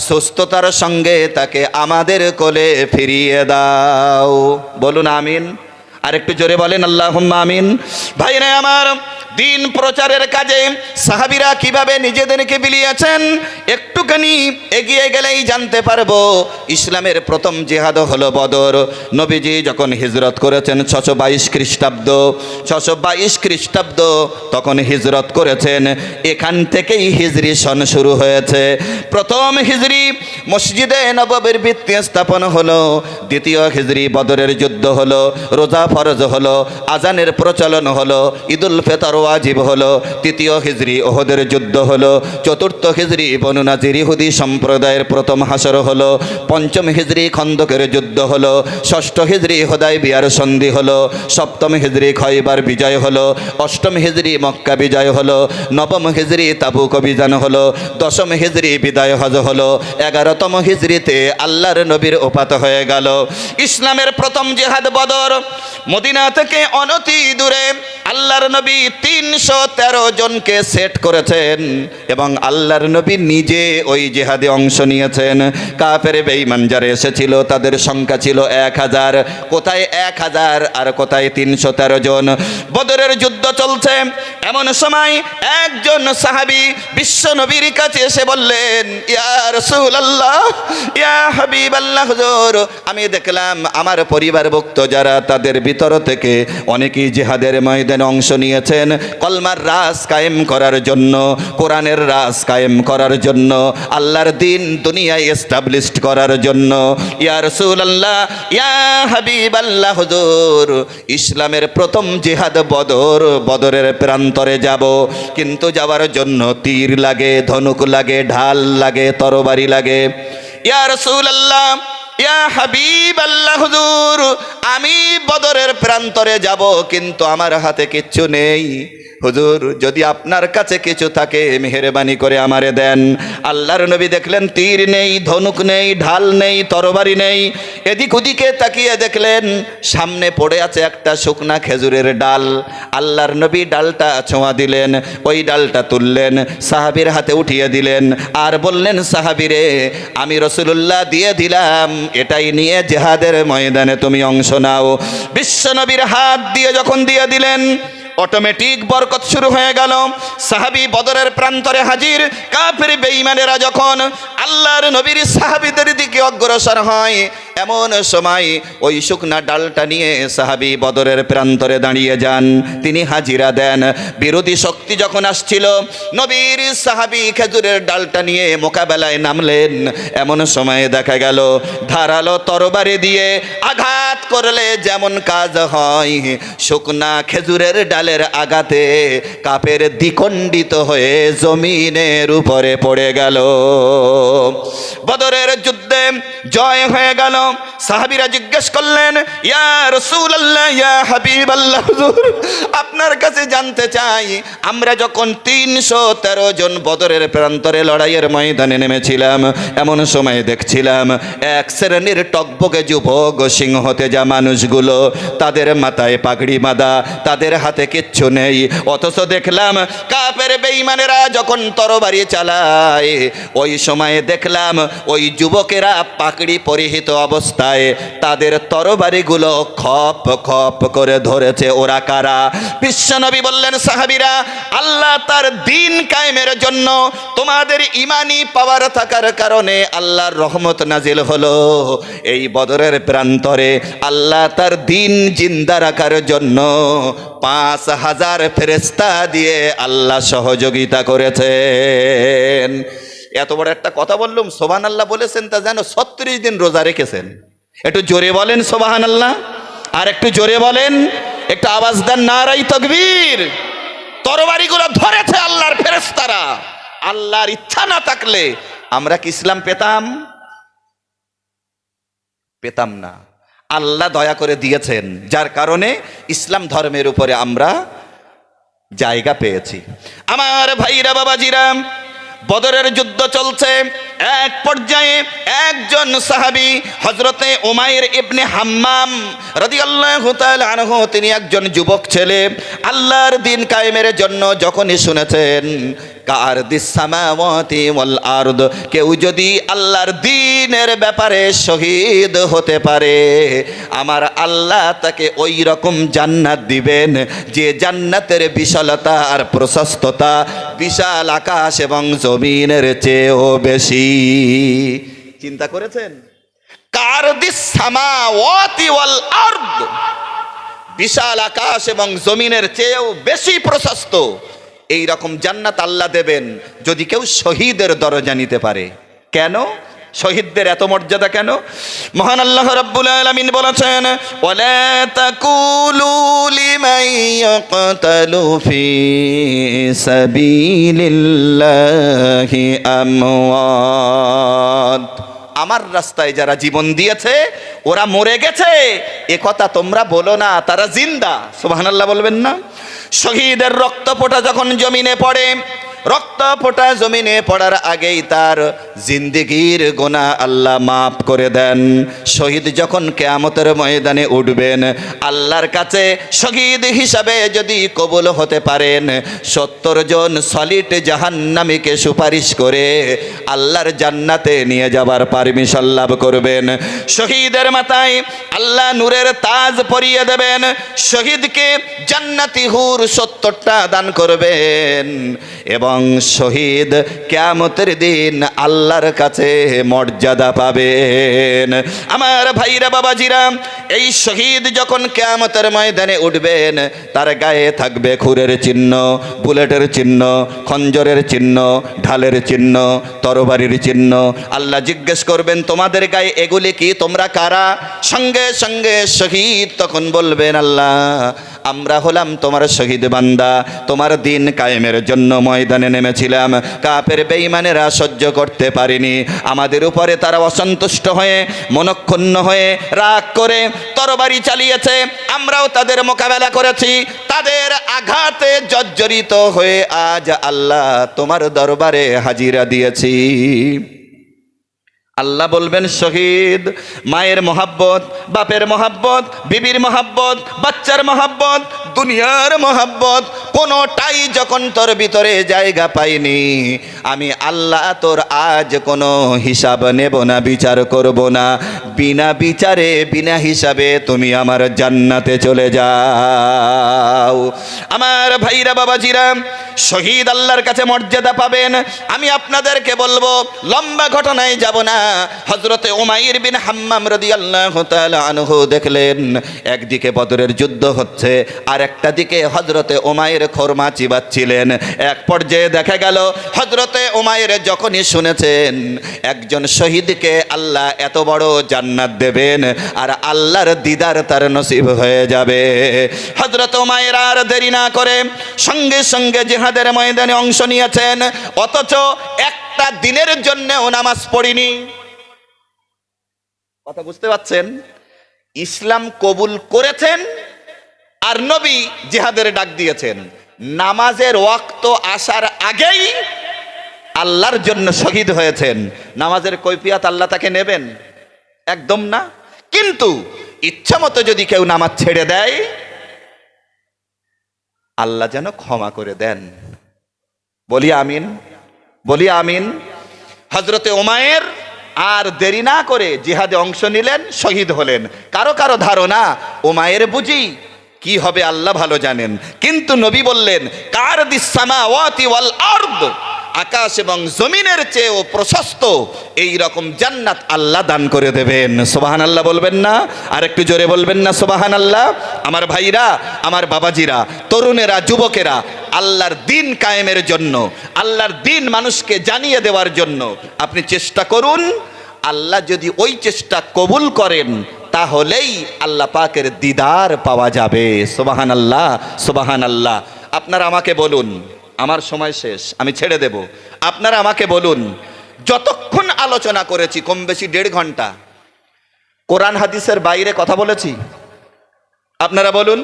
সুস্থতার সঙ্গে তাকে আমাদের কোলে ফিরিয়ে দাও। বলুন আমিন। আর একটু জোরে বলেন আল্লাহুম্মা আমিন। ভাইরা আমার, দিন প্রচারের কাজে সাহাবীরা কিভাবে নিজেদেরকে বিলিয়েছেন একটুখানি এগিয়ে গেলেই জানতে পারবো। ইসলামের প্রথম জিহাদ হলো বদর। নবীজি যখন হিজরত করেছেন 622 খ্রিস্টাব্দ, 622 খ্রিস্টাব্দ তখন হিজরত করেছেন। এখান থেকেই হিজরি সন শুরু হয়েছে। প্রথম হিজরি মসজিদে নববীর ভিত্তি স্থাপন হলো। দ্বিতীয় হিজরি বদরের যুদ্ধ হলো, রোজা ফরজ হলো, আজানের প্রচলন হলো, ঈদুল ফিতর ওয়াজিব হলো। তৃতীয় হিজরি ওহদের যুদ্ধ হলো। চতুর্থ হিজরি বনু নাজির ইহুদি সম্প্রদায়ের প্রথম হাসর হলো। পঞ্চম হিজরি খন্দকের যুদ্ধ হলো। ষষ্ঠ হিজরি হুদায়বিয়ার সন্ধি হলো। সপ্তম হিজরি খয়বার বিজয় হলো। অষ্টম হিজরি মক্কা বিজয় হলো। নবম হিজরি তাবুক অভিযান হলো। দশম হিজরি বিদায় হজ হলো। 11তম হিজরিতে আল্লাহর নবীর ওফাত হয়ে গেল। ইসলামের প্রথম জিহাদ বদর। মদিনা থেকে অনতি দূরে আল্লাহর নবী 313 জনকে সেট করেছেন এবং আল্লাহর নবী নিজে ওই জিহাদে অংশ নিয়েছেন। কাফের বেঈমান যারা এসেছিল তাদের সংখ্যা ছিল 1000। কোথায় 1000 আর কোথায় 313 জন। বদরের যুদ্ধ চলছে, এমন সময় একজন সাহাবী বিশ্ব নবীর কাছে এসে বললেন, ইয়া রাসূলুল্লাহ, ইয়া হাবিবাল্লাহ হুজুর, আমি দেখলাম আমার পরিবারভুক্ত যারা তাদের ভিতর থেকে অনেকেই জিহাদের ময়দানে অংশ নিয়েছেন কলমার রাজ কায়েম করার জন্য, কোরআনের রাজ কায়েম করার জন্য, আল্লাহর দ্বীন দুনিয়ায় এস্টাবলিশড করার জন্য। ইয়া রাসূলুল্লাহ, ইয়া হাবিবাল্লাহ হুজুর, ইসলামের প্রথম জিহাদ বদর। বদরের প্রান্তরে যাব, কিন্তু যাওয়ার জন্য তীর লাগে, ধনুক লাগে, ঢাল লাগে, তরবারি লাগে। ইয়া রাসূলুল্লাহ, ইয়া হাবিবাল্লাহ হুজুর, আমি বদরের প্রান্তরে যাব, কিন্তু আমার হাতে কিচ্ছু নেই। হুজুর, যদি আপনার কাছে কিছু থাকে মেহেরবানি করে আমারে দেন। আল্লাহর নবী দেখলেন তীর নেই, ধনুক নেই, ঢাল নেই, তরবারি নেই। এদিক ওদিকে তাকিয়ে দেখলেন সামনে পড়ে আছে একটা শুকনা খেজুরের ডাল। আল্লাহর নবী ডালটা ছোঁয়া দিলেন, ওই ডালটা তুললেন, সাহাবীর হাতে উঠিয়ে দিলেন আর বললেন, সাহাবীরে, আমি রাসূলুল্লাহ দিয়ে দিলাম, এটাই নিয়ে জিহাদের ময়দানে তুমি অংশ নাও। বিশ্ব নবীর হাত দিয়ে যখন দিয়ে দিলেন, অটোমেটিক বরকত শুরু হয়ে গেল। সাহাবী বদরের প্রান্তরে হাজির। কাফের বেঈমানেরা যখন আল্লাহর নবীর সাহাবীদের দিকে অগ্রসর হয়, এমন সময় ওই শুকনা ডালটা নিয়ে সাহাবী বদরের প্রান্তরে দাঁড়িয়ে যান, তিনি হাজিরা দেন। বিরোধী শক্তি যখন আসছিল, নবীর সাহাবী খেজুরের ডালটা নিয়ে মোকাবেলায় নামলেন। এমন সময়ে দেখা গেল ধারালো তরবারি দিয়ে আঘাত করলে যেমন কাজ হয়, শুকনা খেজুরের ডালের আঘাতে কাফের দ্বিখণ্ডিত হয়ে জমিনের উপরে পড়ে গেল। বদরের যুদ্ধে জয় হয়ে গেল। সাহাবীরা জিজ্ঞেস করলেন, ইয়া রাসূলুল্লাহ, ইয়া হাবিবাল্লাহ হুজুর, আপনার কাছে জানতে চাই, আমরা যখন 313 জন বদরের প্রান্তরে লড়াইয়ের ময়দানে নেমেছিলাম, এমন সময় দেখছিলাম এক শ্রেণীর টকবকে যুবক সিংহতে যা মানুষগুলো, তাদের মাথায় পাগড়ি বাঁধা, তাদের হাতে কিচ্ছু নেই। অথচ দেখলাম কাফের বেঈমানেরা যখন তরবারি চালায়, ওই সময়ে দেখলাম ওই যুবকেরা পাগড়ি পরিহিত অবস্থায় তাদের তরবারিগুলো খপ খপ করে ধরেছে। ওরা কারা? বিশ্বনবী বললেন, সাহাবীরা, আল্লাহ তার দ্বীন কায়েমের জন্য তোমাদের ঈমানি পাওয়ার থাকার কারণে আল্লাহর রহমত নাজিল হলো। এই বদরের প্রান্তরে আল্লাহ তার দ্বীন জিন্দা রাখার জন্য 5000 ফেরেশতা দিয়ে আল্লাহ সহযোগিতা করেছেন। এত বড় একটা কথা বললাম, সুবহানাল্লাহ বলেছেন তা যেন 36 দিন রোজা রেখেছেন। একটু জোরে বলেন সুবহানাল্লাহ, আর একটু জোরে বলেন, একটু আওয়াজ দেন নারাই তাকবীর। তরবারিগুলো ধরেছে আল্লাহর ফেরেশতারা। আল্লাহর ইচ্ছা না থাকলে আমরা কি ইসলাম পেতাম? পেতাম না। আল্লাহ দয়া করে দিয়েছেন, যার কারণে ইসলাম ধর্মের উপরে আমরা জায়গা পেয়েছি। আমার ভাইরা বাবাজিরা, বদরের যুদ্ধ চলছে। এক পর্যায়ে একজন সাহাবী হযরতে উমাইর ইবনে হাম্মাম রাদিয়াল্লাহু তাআলা আনহু, তিনি একজন যুবক ছেলে, আল্লাহর দ্বীন কায়েমের জন্য যখনই শুনেছেন কারদিস সামাওয়াতি ওয়াল আরদ, কেউ যদি আল্লাহর দ্বীনের ব্যাপারে শহীদ হতে পারে আমার আল্লাহ তাকে ওই রকম জান্নাত দিবেন যে জান্নাতের বিশালতা আর প্রশস্ততা বিশাল আকাশ এবং জমিনের চেয়েও বেশি। চিন্তা করেছেন? কারদিস সামাওয়াতি ওয়াল আরদ, বিশাল আকাশ এবং জমিনের চেয়েও বেশি প্রশস্ত, এই রকম জান্নাত আল্লাহ দেবেন যদি কেউ শহীদের দরজা নিতে পারে। কেন শহীদদের এত মর্যাদা কেন? মহান আল্লাহ রাব্বুল আলামিন বলেছেন, ওয়ালা তাকুলু লিমান ইয়াকতালু ফি সাবিলিল্লাহি আমওয়াত, আমার রাস্তায় যারা জীবন দিয়েছে ওরা মরে গেছে এ কথা তোমরা বলো না, তারা জিন্দা। সুবহানাল্লাহ বলবেন না? শহীদের রক্ত ফোঁটা যখন জমিনে পড়ে, রক্ত ফোঁটা জমিনে পড়ার আগেই তার জিন্দেগির গুনাহ আল্লাহ মাফ করে দেন। শহীদ যখন কিয়ামতের ময়দানে উঠবেন আল্লাহর কাছে শহীদ হিসাবে যদি কবুল হতে পারেন, 70 জন সলিড জাহান্নামীকে সুপারিশ করে আল্লাহর জান্নাতে নিয়ে যাবার পারমিশন লাভ করবেন। শহীদের মাথায় আল্লাহ নূরের তাজ পরিয়ে দেবেন, শহীদকে জান্নাতি হুর 70টা দান করবেন এবং শহীদ কিয়ামতের দিন আল্লাহর কাছে মর্যাদা পাবেন। আমার ভাইরা বাবাজিরা, এই শহীদ যখন কিয়ামতের ময়দানে উঠবেন তার গায়ে থাকবে খুরের চিহ্ন, বুলেটের চিহ্ন, খঞ্জরের চিহ্ন, ঢালের চিহ্ন, তরবারির চিহ্ন। আল্লাহ জিজ্ঞেস করবেন তোমাদের গায়ে এগুলি কি, তোমরা কারা? সঙ্গে সঙ্গে শহীদ তখন বলবেন আল্লাহ আমরা হলাম তোমার শহীদ বান্দা, তোমার দিন কায়েমের জন্য ময়দানে নেমেছিলাম, কাফের বেঈমানেরা সহ্য করতে পারেনি, আমাদের উপরে তারা অসন্তুষ্ট হয়ে মনক্ষুণ্ণ হয়ে রাগ করে তরবারি চালিয়েছে, আমরাও তাদের মোকাবেলা করেছি, তাদের আঘাতে জর্জরিত হয়ে আজ আল্লাহ তোমার দরবারে হাজিরা দিয়েছি। আল্লাহ বলবেন শহীদ, মায়ের মহাব্বত, বাপের মহাব্বত, বিবির মহাব্বত, বাচ্চার মহাব্বত, দুনিয়ার মহাব্বত কোনোটাই যখন তোর ভিতরে জায়গা পাইনি, আমি আল্লাহ তোর আজ কোনো হিসাব নেব না, বিচার করব না, বিনা বিচারে বিনা হিসাবে তুমি আমার জান্নাতে চলে যাও। আমার ভাইরা বাবাজিরা, শহীদ আল্লাহর কাছে মর্যাদা পাবেন। আমি আপনাদেরকে বলবো, লম্বা ঘটনায় যাব না। হযরতে উমাইর বিন হাম্মাম রাদিয়াল্লাহু তাআলা আনহু দেখলেন একদিকে বদরের যুদ্ধ হচ্ছে আর একটা দিকে হযরতে উমাইর খরমা চিবাচ্ছিলেন। এক পর্যায়ে দেখা গেল হযরতে উমাইর যখনই শুনেছেন একজন শহীদকে আল্লাহ এত বড় জান্নাত দেবেন আর আল্লাহর দিদার তার নসিব হয়ে যাবে, হযরত উমাইর আর দেরি না করে সঙ্গে সঙ্গে জিহাদের ময়দানে অংশ নিয়েছেন, অথচ একটা দিনের জন্যও নামাজ পড়িনি। কথা বুঝতে পারছেন? ইসলাম কবুল করেছেন আর নবী জিহাদের ডাক দিয়েছেন, নামাজের ওয়াক্ত আসার আগেই আল্লাহর জন্য শহীদ হয়েছেন। নামাজের কৈফিয়ত আল্লাহ তাকে নেবেন? একদম না। কিন্তু ইচ্ছা মতো যদি কেউ নামাজ ছেড়ে দেয় আল্লাহ যেন ক্ষমা করে দেন। বলি আমিন, বলি আমিন। হযরতে উমাইর আর দেরি না করে জিহাদে অংশ নিলেন, শহীদ হলেন। কারো কারো ধারণা উমাইর বুঝি কি হবে আল্লাহ ভালো জানেন, কিন্তু নবী বললেন কারদিস সামাওয়াতি ওয়াল আরদ, আকাশ এবং জমিনের চেয়েও প্রশস্ত এই রকম জান্নাত আল্লাহ দান করে দেবেন। সুবহানাল্লাহ বলবেন না? আর একটু জোরে বলবেন না সুবহানাল্লাহ? আমার ভাইরা, আমার বাবাজিরা, তরুণেরা, যুবকেরা, আল্লাহর দ্বীন কায়েমের জন্য, আল্লাহর দ্বীন মানুষকে জানিয়ে দেওয়ার জন্য আপনি চেষ্টা করুন। আল্লাহ যদি ওই চেষ্টা কবুল করেন তাহলেই আল্লাহ পাকের দিদার পাওয়া যাবে। সুবহানাল্লাহ, সুবহানাল্লাহ। আপনারা আমাকে বলুন, আমার সময় শেষ, আমি ছেড়ে দেব। আপনারা আমাকে বলুন, যতক্ষণ আলোচনা করেছি কম বেশি 1.5 ঘন্টা, কোরআন হাদিসের বাইরে কথা বলেছি? আপনারা বলুন।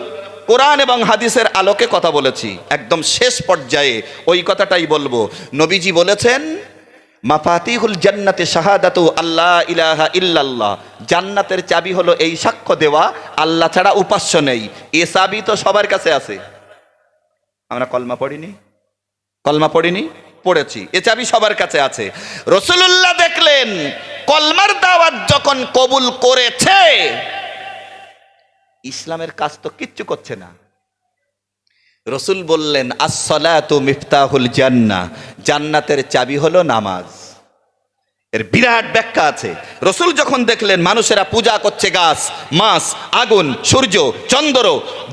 কোরআন এবং হাদিসের আলোকে কথা বলেছি। একদম শেষ পর্যায়ে ওই কথাটাই বলবো। নবীজি বলেছেন, মাফাতিহুল জান্নাতে শাহাদাতু আল্লাহ ইলাহা ইল্লাল্লাহ। জান্নাতের চাবি হলো এই সাক্ষ্য দেওয়া আল্লাহ ছাড়া উপাস্য নেই। এ চাবি তো সবার কাছে আছে। আমরা কলমা পড়িনি? কলমা পড়িনি? পড়েছি। এ চাবি সবার কাছে আছে। রাসূলুল্লাহ দেখলেন কলমার দাওয়াত যখন কবুল করেছে, ইসলামের কাজ তো কিচ্ছু করছে না। রসুল বললেন, আসসালাতু মিফতাহুল জান্নাহ, জান্নাতের চাবি হলো নামাজ। এর বিরাট ব্যাখ্যা আছে। রসুল যখন দেখলেন মানুষেরা পূজা করছে গাছ, মাছ, আগুন, সূর্য, চন্দ্র,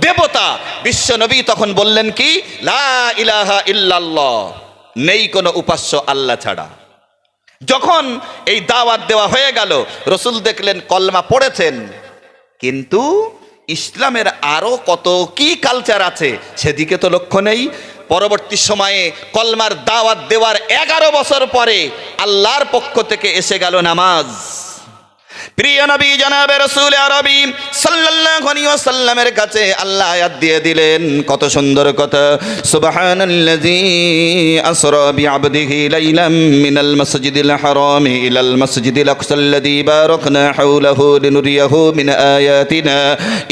দেবতা, বিশ্ব নবী তখন বললেন কি, লা ইলাহা ইল্লাল্লাহ, নেই কোনো উপাস্য আল্লাহ ছাড়া। যখন এই দাওয়াত দেওয়া হয়ে গেল, রসুল দেখলেন কলমা পড়েছেন, কিন্তু ইসলামের আরো কত কি কালচার আছে সেদিকে তো লক্ষ্য নেই। পরবর্তী সময়ে কলমার দাওয়াত দেওয়ার 11 বছর পরে আল্লাহর পক্ষ থেকে এসে গেল নামাজ। প্রিয় নবী জনাবে রাসূল আরবি সাল্লাল্লাহু আলাইহি ওয়াসাল্লামের কাছে আল্লাহ আয়াত দিয়ে দিলেন, কত সুন্দর কথা। সুবহানাল্লাযী আসরা বিআবদিহি লাইলাম মিনাল মাসজিদিল হারামি ইলাল মাসজিদিল আকসাল্লাযী বারাকনা হাওলাহু লিনুরিয়াহু মিন আয়াতিনা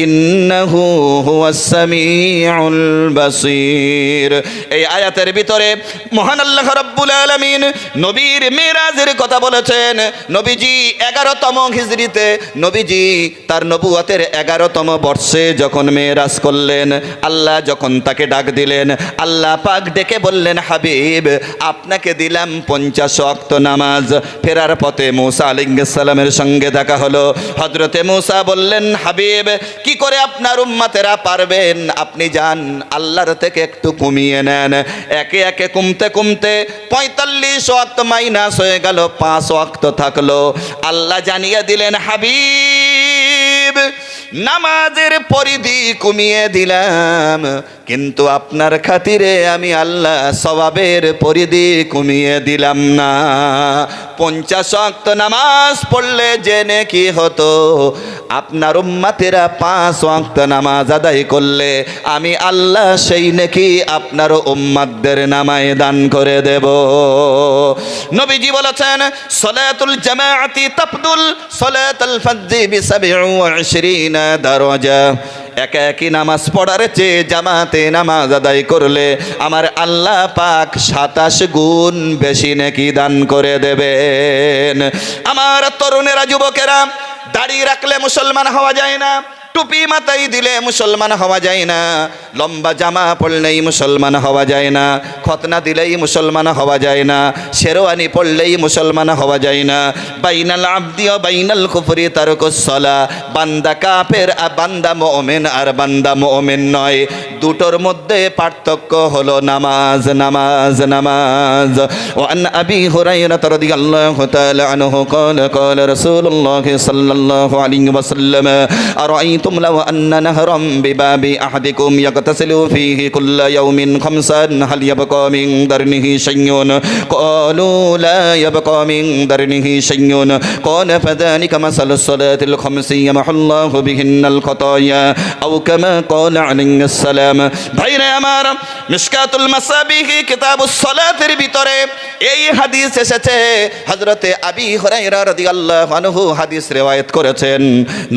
ইন্নাহু হুয়াস সামিউল বাসীর। এই আয়াতের ভিতরে মহান আল্লাহ রাব্বুল আলামিন নবীর মিরাজের কথা বলেছেন। নবীজি 11তম হিজরিতে, নবীজি তার নবুয়তের 11তম বর্ষে যখন মেরাজ করলেন, আল্লাহ যখন তাকে ডাক দিলেন, আল্লাহ পাক ডেকে বললেন, হাবিব আপনাকে দিলাম 50 ওয়াক্ত নামাজ। ফেরার পথে মূসা আলাইহিস সালামের সঙ্গে দেখা হলো। হযরতে মূসা বললেন, হাবিব কি করে আপনার উম্মতেরা পারবেন? আপনি যান আল্লাহর থেকে একটু কমিয়ে নেন। একে একে কমতে কমতে 45 ওয়াক্ত মাইনাস হয়ে গেল, 5 ওয়াক্ত থাকলো। আল্লাহ জানিয়ে দিলেন, হাবিব নামাজের পরিধি কমিয়ে দিলাম, কিন্তু আপনার খাতিরে আমি আল্লাহ সওয়াবের পরিধি কমিয়ে দিলাম না। 50 ওয়াক্ত নামাজ পড়লে যে নেকি হতো, আপনার উম্মতেরা 5 ওয়াক্ত নামাজ আদায় করলে আমি আল্লাহ সেই নেকি আপনার উম্মতদের নামায় দান করে দেব। নবীজি বলেছেন, সালাতুল জামাআতি তাফদুল সালাতুল ফজরি বি27 দারাজা। একা একই নামাজ পড়ার চেয়ে জামাতে নামাজ আদায় করলে আমার আল্লাহ পাক 27 গুণ বেশি নেকি দান করে দেবেন। আমার তরুণেরা, যুবকেরা, দাড়ি রাখলে মুসলমান হওয়া যায় না, টুপি মাথায় দিলে মুসলমান হওয়া যায় না, লম্বা জামা পরলেই মুসলমান হওয়া যায় না, খতনা দিলেই মুসলমান হওয়া যায় না, শেরওয়ানি পরলেই মুসলমান হওয়া যায় না। বাইনাল আবদি ও বাইনাল কুফরি তারকুস সালাহ। বান্দা কাফের আর বান্দা মুমিন আর বান্দা মুমিন নয়, দুটোর মধ্যে পার্থক্য হলো নামাজ, নামাজ, নামাজ। ওয়ান আবি হুরায়রা রাদিয়াল্লাহু তাআলা আনহু قال قال رسول الله صلى الله عليه وسلم أرأيتم لو أن نهرا بباب أحدكم يغتسل فيه كل يوم 5 هل يبقى من درنه شيء؟ قالوا لا يبقى من درنه شيء। قال فذلك مثل الصلاة الخمس يمحو الله بهن الخطايا أو كما قال عليه السلام। ভাইরা আমার, মিশকাতুল মাসাবিহ কিতাবুস সালাতের ভিতরে এই হাদিস এসেছে। হযরতে আবি হুরায়রা রাদিয়াল্লাহু আনহু হাদিস রিওয়ায়াত করেছেন।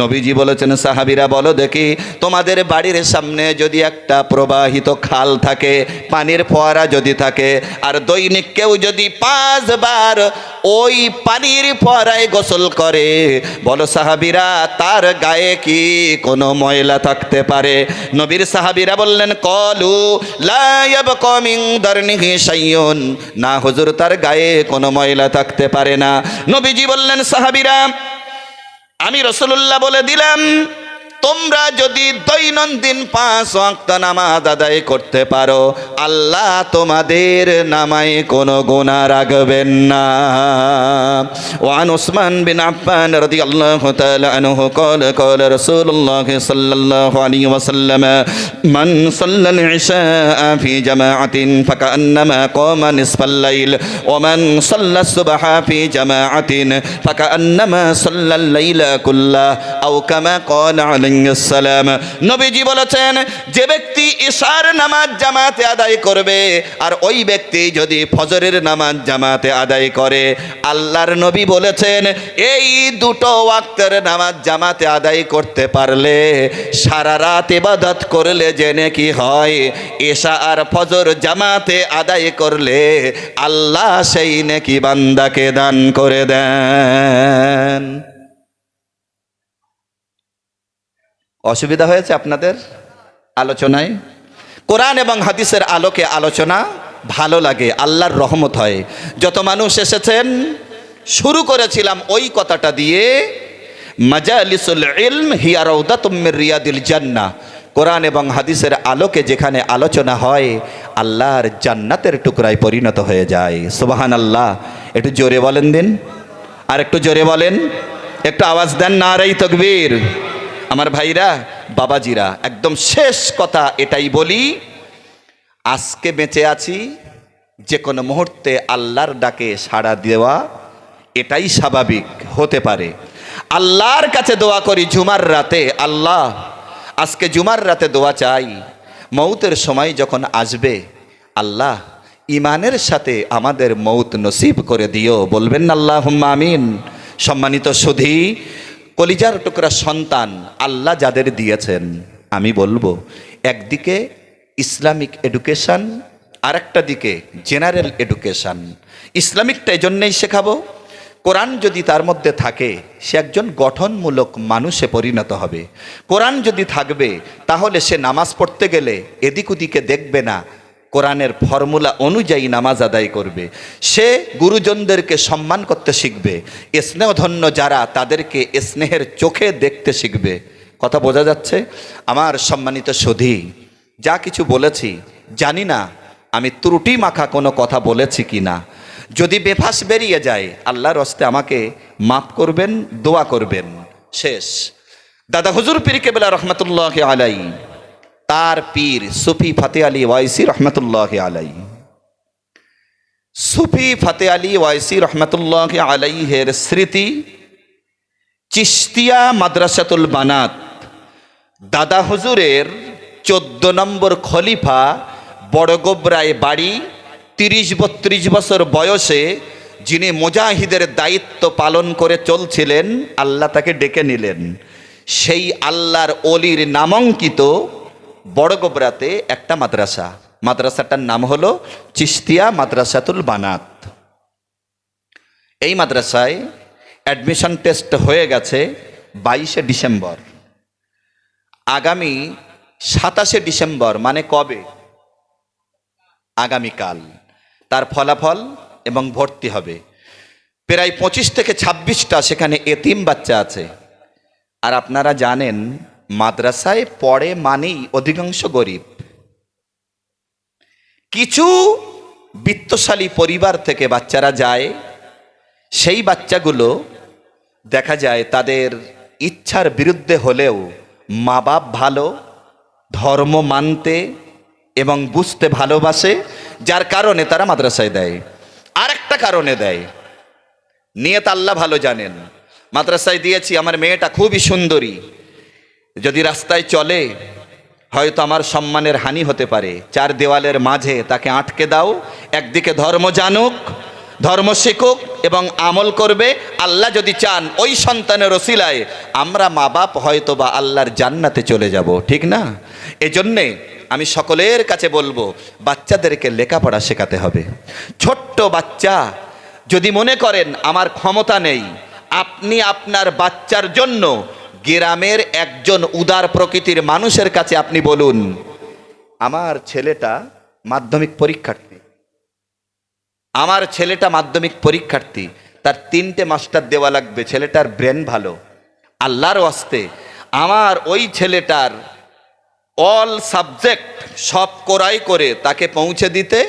নবীজি বলেছেন, সাহাবীরা বলো দেখি, তোমাদের বাড়ির সামনে যদি একটা প্রবাহিত খাল থাকে, পানির ফোয়ারা যদি থাকে, আর দৈনিক কেউ যদি 5 বার ওই পানির ফোয়ারায় গোসল করে, বলো সাহাবীরা তার গায়ে কি কোনো ময়লা থাকতে পারে? নবীর সাহাবীরা বললেন, কলু লা ইয়াবকা মিন দারনিহি শাইউন। না হুজুর, তার গায়ে কোনো ময়লা থাকতে পারে না। নবীজি বললেন, সাহাবীরা আমি রাসূলুল্লাহ বলে দিলাম, তোমরা যদি দৈনন্দিন 5 ওয়াক্ত নামাজ আদায় করতে পারো, আল্লাহ তোমাদের নামায় কোনো গুনাহ রাখবেন না। ওয়ান উসমান বিন আফফান রাদিয়াল্লাহু তাআলা আনহু قال قال رسول الله صلى الله عليه وسلم من صلى العشاء في جماعة فكأنما قام نصف الليل ومن صلى الصبح في جماعة فكأنما صلى الليل كله أو كما قال عليه সালাম। নবীজি বলেছেন, যে ব্যক্তি ইশার নামাজ জামাতে আদায় করবে আর ওই ব্যক্তি যদি ফজরের নামাজ জামাতে আদায় করে, আল্লাহর নবী বলেছেন এই দুটো ওয়াক্তের নামাজ জামাতে আদায় করতে পারলে সারা রাত ইবাদত করলে যে নেকি হয়, ইশা আর ফজর জামাতে আদায় করলে আল্লাহ সেই নেকি বান্দাকে দান করে দেন। অসুবিধা হয়েছে আপনাদের আলোচনায়? কোরআন এবং হাদিসের আলোকে আলোচনা ভালো লাগে, আল্লাহর রহমত হয়। যত মানুষ এসেছেন, শুরু করেছিলাম ওই কথাটা দিয়ে, মাজালিসুল ইলম হিয়া রাউদাতুম মির রিয়াদিল জান্নাহ। কোরআন এবং হাদিসের আলোকে যেখানে আলোচনা হয়, আল্লাহর জান্নাতের টুকরায় পরিণত হয়ে যায়। সুবহানাল্লাহ। একটু জোরে বলেন দিন, আর একটু জোরে বলেন, একটু আওয়াজ দেন, নারায়ে তাকবীর। আমার ভাইরা, বাবাজিরা, একদম শেষ কথা এটাই বলি, আজকে বেঁচে আছি, যে কোনো মুহূর্তে আল্লাহর ডাকে সাড়া দেওয়া এটাই স্বাভাবিক হতে পারে। আল্লাহর কাছে দোয়া করি জুমার রাতে, আল্লাহ আজকে জুমার রাতে দোয়া চাই, মৌতের সময় যখন আসবে, আল্লাহ ইমানের সাথে আমাদের মৌত নসিব করে দিও। বলবেন না আল্লাহুম্মা আমিন। সম্মানিত সুধী, কলিজার টুকরা সন্তান আল্লাহ যাদের দিয়েছেন, আমি বলবো একদিকে ইসলামিক এডুকেশন, আর একটা দিকে জেনারেল এডুকেশন। ইসলামিকটা এই জন্যেই শেখাবো, কোরআন যদি তার মধ্যে থাকে, সে একজন গঠনমূলক মানুষে পরিণত হবে। কোরআন যদি থাকবে, তাহলে সে নামাজ পড়তে গেলে এদিক ওদিকে দেখবে না, কোরআনের ফর্মুলা অনুযায়ী নামাজ আদায় করবে। সে গুরুজনদেরকে সম্মান করতে শিখবে, স্নেহধন্য যারা তাদেরকে স্নেহের চোখে দেখতে শিখবে। কথা বোঝা যাচ্ছে? আমার সম্মানিত সুধী, যা কিছু বলেছি, জানি না আমি ত্রুটি মাখা কোনো কথা বলেছি কি না। যদি বেফাস বেরিয়ে যায়, আল্লাহর হস্তে আমাকে মাফ করবেন, দোয়া করবেন। শেষ, দাদা হুজুর পীর কেবলা রহমতুল্লাহি আলাইহি, তার পীর সুফি ফাতে আলী ওয়াইসি রহমতুল্লাহি আলাইহি, সুফি ফাতে আলী ওয়াইসি রহমতুল্লাহি আলাইহির স্মৃতি, চিশতিয়া মাদ্রাসাতুল বানাত, দাদা হুজুরের 14 নম্বর খলিফা, বড়গোবরায় বাড়ি, 30-32 বছর বয়সে যিনি মুজাহিদের দায়িত্ব পালন করে চলছিলেন, আল্লাহ তাকে ডেকে নিলেন। সেই আল্লাহর অলির নামাঙ্কিত বড়গোবরাতে একটা মাদ্রাসা, মাদ্রাসাটার নাম হলো চিশতিয়া মাদ্রাসাতুল বানাত। এই মাদ্রাসায় অ্যাডমিশন টেস্ট হয়ে গেছে 22শে ডিসেম্বর। আগামী 27শে ডিসেম্বর, মানে কবে? আগামীকাল তার ফলাফল এবং ভর্তি হবে। প্রায় 25 থেকে 26টা সেখানে এতিম বাচ্চা আছে। আর আপনারা জানেন, মাদ্রাসায় পড়ে মানেই অধিকাংশ গরিব। কিছু বিত্তশালী পরিবার থেকে বাচ্চারা যায়, সেই বাচ্চাগুলো দেখা যায় তাদের ইচ্ছার বিরুদ্ধে হলেও মা বাপ ভালো, ধর্ম মানতে এবং বুঝতে ভালোবাসে, যার কারণে তারা মাদ্রাসায় দেয়। আর একটা কারণে দেয়, নিয়ত আল্লাহ ভালো জানেন। মাদ্রাসায় দিয়েছি, আমার মেয়েটা খুবই সুন্দরী, যদি রাস্তায় চলে হয়তো আমার সম্মানের হানি হতে পারে, 4 দেওয়ালের মাঝে তাকে আটকে দাও, একদিকে ধর্ম জানুক, ধর্ম শিখুক এবং আমল করবে। আল্লাহ যদি চান, ওই সন্তানের ওসিলায় আমরা মা বাপ হয়তো বা আল্লাহর জান্নাতে চলে যাব, ঠিক না? এজন্যে আমি সকলের কাছে বলবো, বাচ্চাদেরকে লেখাপড়া শেখাতে হবে। ছোট্ট বাচ্চা যদি মনে করেন আমার ক্ষমতা নেই, আপনি আপনার বাচ্চার জন্য গ্রামের একজন উদার প্রকৃতির মানুষের কাছে আপনি বলুন, আমার ছেলেটা মাধ্যমিক পরীক্ষার্থী, আমার ছেলেটা মাধ্যমিক পরীক্ষার্থী, তার 3টে মাস্টার দেওয়া লাগবে, ছেলেটার ব্রেন ভালো, আল্লাহর ওয়াস্তে আমার ওই ছেলেটার অল সাবজেক্ট সব কোরাই করে তাকে পৌঁছে দিতে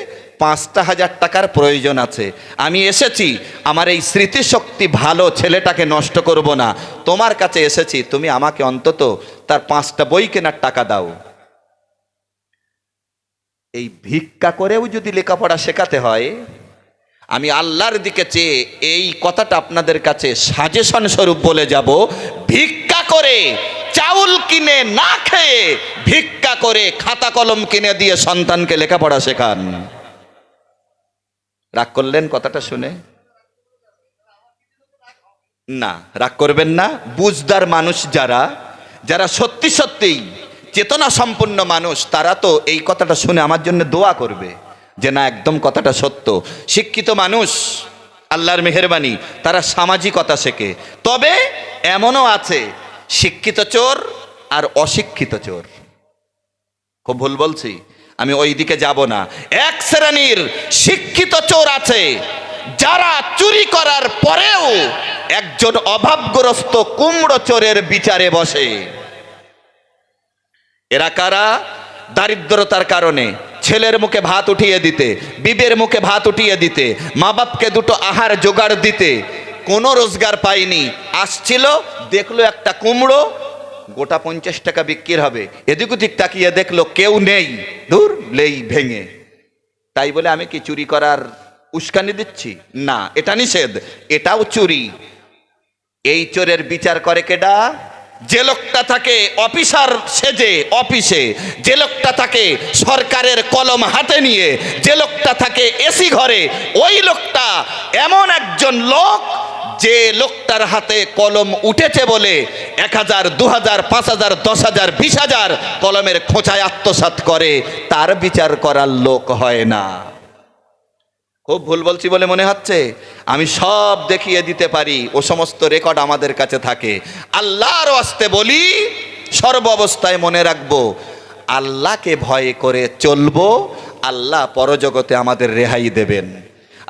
5,000 টাকার প্রয়োজন আছে। আমি এসেছি আমার এই স্মৃতিশক্তি ভালো, ছেলেটাকে নষ্ট করব না, তোমার কাছে এসেছি, তুমি আমাকে অন্তত তার 5টা বই কেনার টাকা দাও। এই ভিক্ষা করেও যদি লেখাপড়া শেখাতে হয়, আমি আল্লাহর দিকে চেয়ে এই কথাটা আপনাদের কাছে সাজেশন স্বরূপ বলে যাব, ভিক্ষা করে চাউল কিনে না খেয়ে ভিক্ষা করে খাতা কলম কিনে দিয়ে সন্তানকে লেখাপড়া শেখান। রাগ করলেন কথাটা শুনে? না, রাগ করবেন না। বুঝদার মানুষ যারা যারা সত্যি সত্যিই চেতনা সম্পন্ন মানুষ, তারা তো এই কথাটা শুনে আমার জন্য দোয়া করবে যে না, একদম কথাটা সত্য। শিক্ষিত মানুষ আল্লাহর মেহেরবানি, তারা সামাজিকতা শেখে। তবে এমনও আছে শিক্ষিত চোর আর অশিক্ষিত চোর। খুব ভুল বলছি? আমি ওই দিকে যাব না। এক শ্রেণীর শিক্ষিত চোর আছে যারা চুরি করার পরেও একজন অভাবগ্রস্ত কুমড়ো চোরের বিচারে বসে। এরা কারা? দারিদ্রতার কারণে ছেলের মুখে ভাত উঠিয়ে দিতে, বিবের মুখে ভাত উঠিয়ে দিতে, মা বাপকে দুটো আহার জোগাড় দিতে কোনো রোজগার পায়নি, আসছিল দেখলো একটা কুমড়ো গোটা 50 টাকা বিক্রি হবে, এদিক ওদিক তাকিয়ে দেখলো কেউ নেই, দূর লেই ভেঙে। তাই বলে আমি কি চুরি করার উস্কানি দিচ্ছি? না, এটা নিষেধ, এটাও চুরি। এই চোরের বিচার করে কেডা? যে লোকটা থাকে অফিসার সেজে অফিসে, যে লোকটা থাকে সরকারের কলম হাতে নিয়ে, যে লোকটা থাকে এসি ঘরে, ওই লোকটা এমন একজন লোক যে লোকটার হাতে কলম উঠেছে বলে 1,000, 2,000, 5,000, 10,000, 20,000 কলমের খোঁচায় আত্মসাৎ করে, তার বিচার করার লোক হয় না। খুব ভুল বলছি বলে মনে হচ্ছে? আমি সব দেখিয়ে দিতে পারি, ও সমস্ত রেকর্ড আমাদের কাছে থাকে। আল্লাহর ওয়াস্তে বলি, সর্ব অবস্থায় মনে রাখবো আল্লাহকে ভয় করে চলবো, আল্লাহ পরজগতে আমাদের রেহাই দেবেন।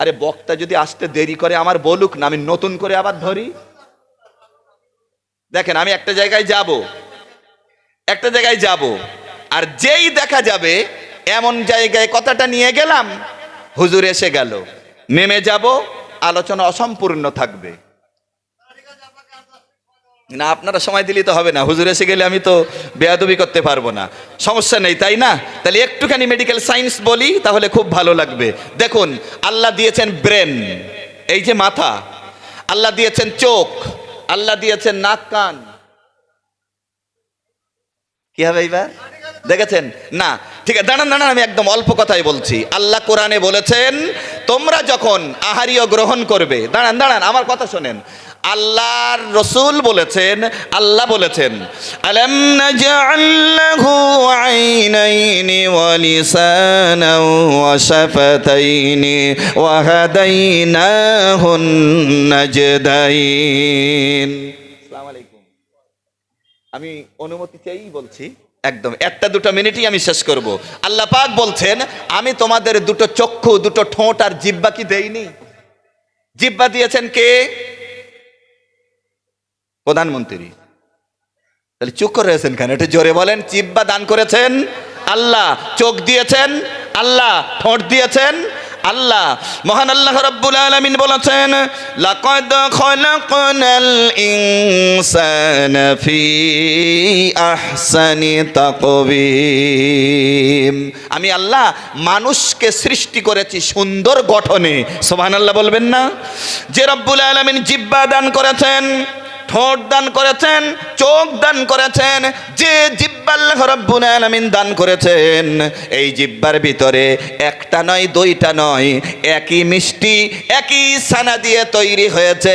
আরে বক্তা যদি আসতে দেরি করে আমার বলুক না, আমি নতুন করে আবার ধরি। দেখেন, আমি একটা জায়গায় যাব, আর যেই দেখা যাবে এমন জায়গায় কথাটা নিয়ে গেলাম, হুজুর এসে গেল, নেমে যাব, আলোচনা অসম্পূর্ণ থাকবে। না, আপনারা সময় দিলে তো হবে না, হুজুর এসে গেলে আমি তো বেয়াদবি করতে পারবো না। সমস্যা নেই, তাই না? তাহলে একটুখানি মেডিকেল সায়েন্স বলি, তাহলে খুব ভালো লাগবে। দেখুন, আল্লাহ দিয়েছেন ব্রেন, এই যে মাথা, আল্লাহ দিয়েছেন চোখ, আল্লাহ দিয়েছেন নাক কান। কি হবে এইবার? দেখেছেন না? ঠিক আছে, দাঁড়ান, আমি একদম অল্প কথাই বলছি। আল্লাহ কোরআনে বলেছেন তোমরা যখন আহারিও গ্রহণ করবে, দাঁড়ান আমার কথা শোনেন। আল্লাহর রসুল বলেছেন, আল্লাহ বলেছেন, আলাম নাজআল লাহু আইনাইনি ওয়া লিসানান ওয়া শাফাতাইনি ওয়া হাদাইনাহুন নাজদাইন। আসসালামু আলাইকুম। আমি অনুমতি চাই বলছি, একদম 1-2 মিনিটই আমি শেষ করব। আল্লাহ পাক বলছেন, আমি তোমাদের দুটো চক্ষু, দুটো ঠোঁট আর জিহ্বা কি দেইনি? জিহ্বা দিয়েছেন কে? প্রধানমন্ত্রী। তাহলে চুপ করে রয়েছেন কেন? একটু জোরে বলেন। জিহ্বা দান করেছেন আল্লাহ, চোখ দিয়েছেন আল্লাহ, ঠোঁট দিয়েছেন আল্লাহ। মহান আল্লাহ রাব্বুল আলামিন বলেছেন, লাকাদ খলাকনাল ইনসানা ফি আহসানি তাকওয়িম। আমি আল্লাহ মানুষকে সৃষ্টি করেছি সুন্দর গঠনে। সুবহানাল্লাহ বলবেন না? যে রব্বুল আলামিন জিহ্বা দান করেছেন, ঠোঁট দান করেছেন, চোখ দান করেছেন, যে জিহ্বা আল্লাহ রাব্বুল আলামিন দান করেছেন, এই জিহ্বার ভিতরে একটা নয়, দুইটা নয়, একই মিষ্টি, একই ছানা দিয়ে তৈরি হয়েছে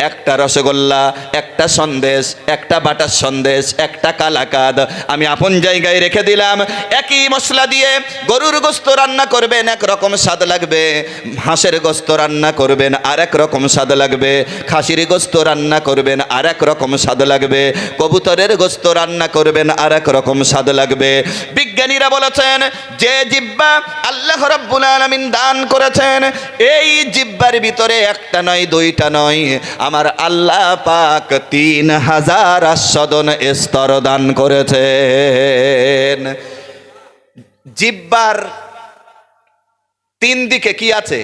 একটা রসগোল্লা, একটা সন্দেশ, একটা বাটার সন্দেশ, একটা কালাকাদ। আমি আপন জায়গায় রেখে দিলাম। একই মশলা দিয়ে গরুর গোস্ত রান্না করবেন, একরকম স্বাদ লাগবে। হাঁসের গোস্ত রান্না করবেন, আর এক রকম স্বাদ লাগবে। খাসির গোস্ত রান্না করবেন, আর এক রকম স্বাদ লাগবে, কবুতরের গোশত রান্না করবেন আর এক রকম স্বাদ লাগবে। বিজ্ঞানীরা বলেছেন যে জিহ্বা আল্লাহ রাব্বুল আলামিন দান করেছেন, এই জিহ্বার ভিতরে একটা নয় দুইটা নয়, আমার আল্লাহ পাক 3000 আস্বাদন স্তর দান করেছেন। জিহ্বার তিন দিকে কি আছে?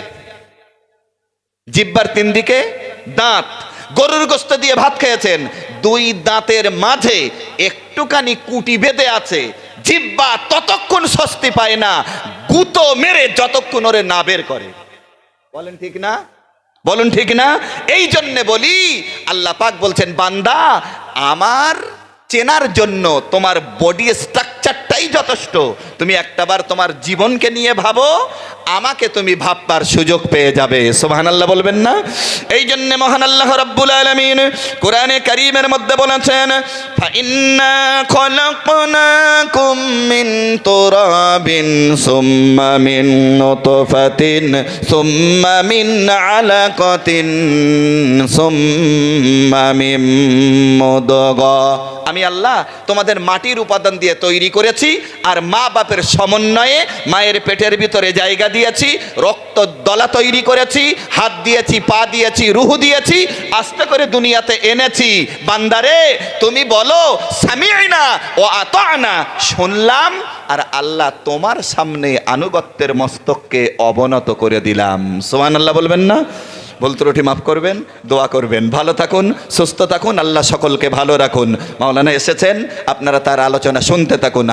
জিহ্বার তিন দিকে দাঁত। গরুর গোশত দিয়ে ভাত খেয়েছেন, দুই দাঁতের মাঝে একটুখানি কুটি বেঁধে আছে। জিহ্বা ততক্ষণ স্বস্তি পায় না গুঁতো মেরে যতক্ষণ ওরে না বের করে। বলেন ঠিক না? বলুন ঠিক না? এই জন্যে বলি আল্লাহ পাক বলছেন বান্দা আমার চেনার জন্য তোমার বডি স্ট্রাকচারটাই যথেষ্ট। তুমি একটাবার তোমার জীবনকে নিয়ে ভাবো, আমাকে তুমি ভাববার সুযোগ পেয়ে যাবে। সুবহানাল্লাহ বলবেন না? এই জন্য মহান আল্লাহ রাব্বুল আলামিন কোরআনে কারীমের মধ্যে বলেছেন ফাইন্না খলাকনাকুম মিন তুরাবিন সুম্মা মিন নুতফাতিন সুম্মা মিন আলাকাতিন সুম্মা মিন মুদগা। আমি আল্লাহ তোমাদের মাটির উপাদান দিয়ে তৈরি করেছি, আর মা বাপের সমন্বয়ে মায়ের পেটের ভিতরে জায়গা দিয়েছি, রক্ত দলা তৈরি করেছি, হাত দিয়েছি, পা দিয়েছি, রুহ দিয়েছি, আস্তে করে দুনিয়াতে এনেছি। বান্দারে তুমি বলো সামি'না ও আতা'না, শুনলাম আর আল্লাহ তোমার সামনে আনুগত্যের মস্তককে অবনত করে দিলাম। সুবহানাল্লাহ বলবেন না? ভুল ত্রুটি মাফ করবেন, দোয়া করবেন। ভালো থাকুন, সুস্থ থাকুন, আল্লাহ সকলকে ভালো রাখুন। মাওলানা এসেছেন, আপনারা তার আলোচনা শুনতে থাকুন।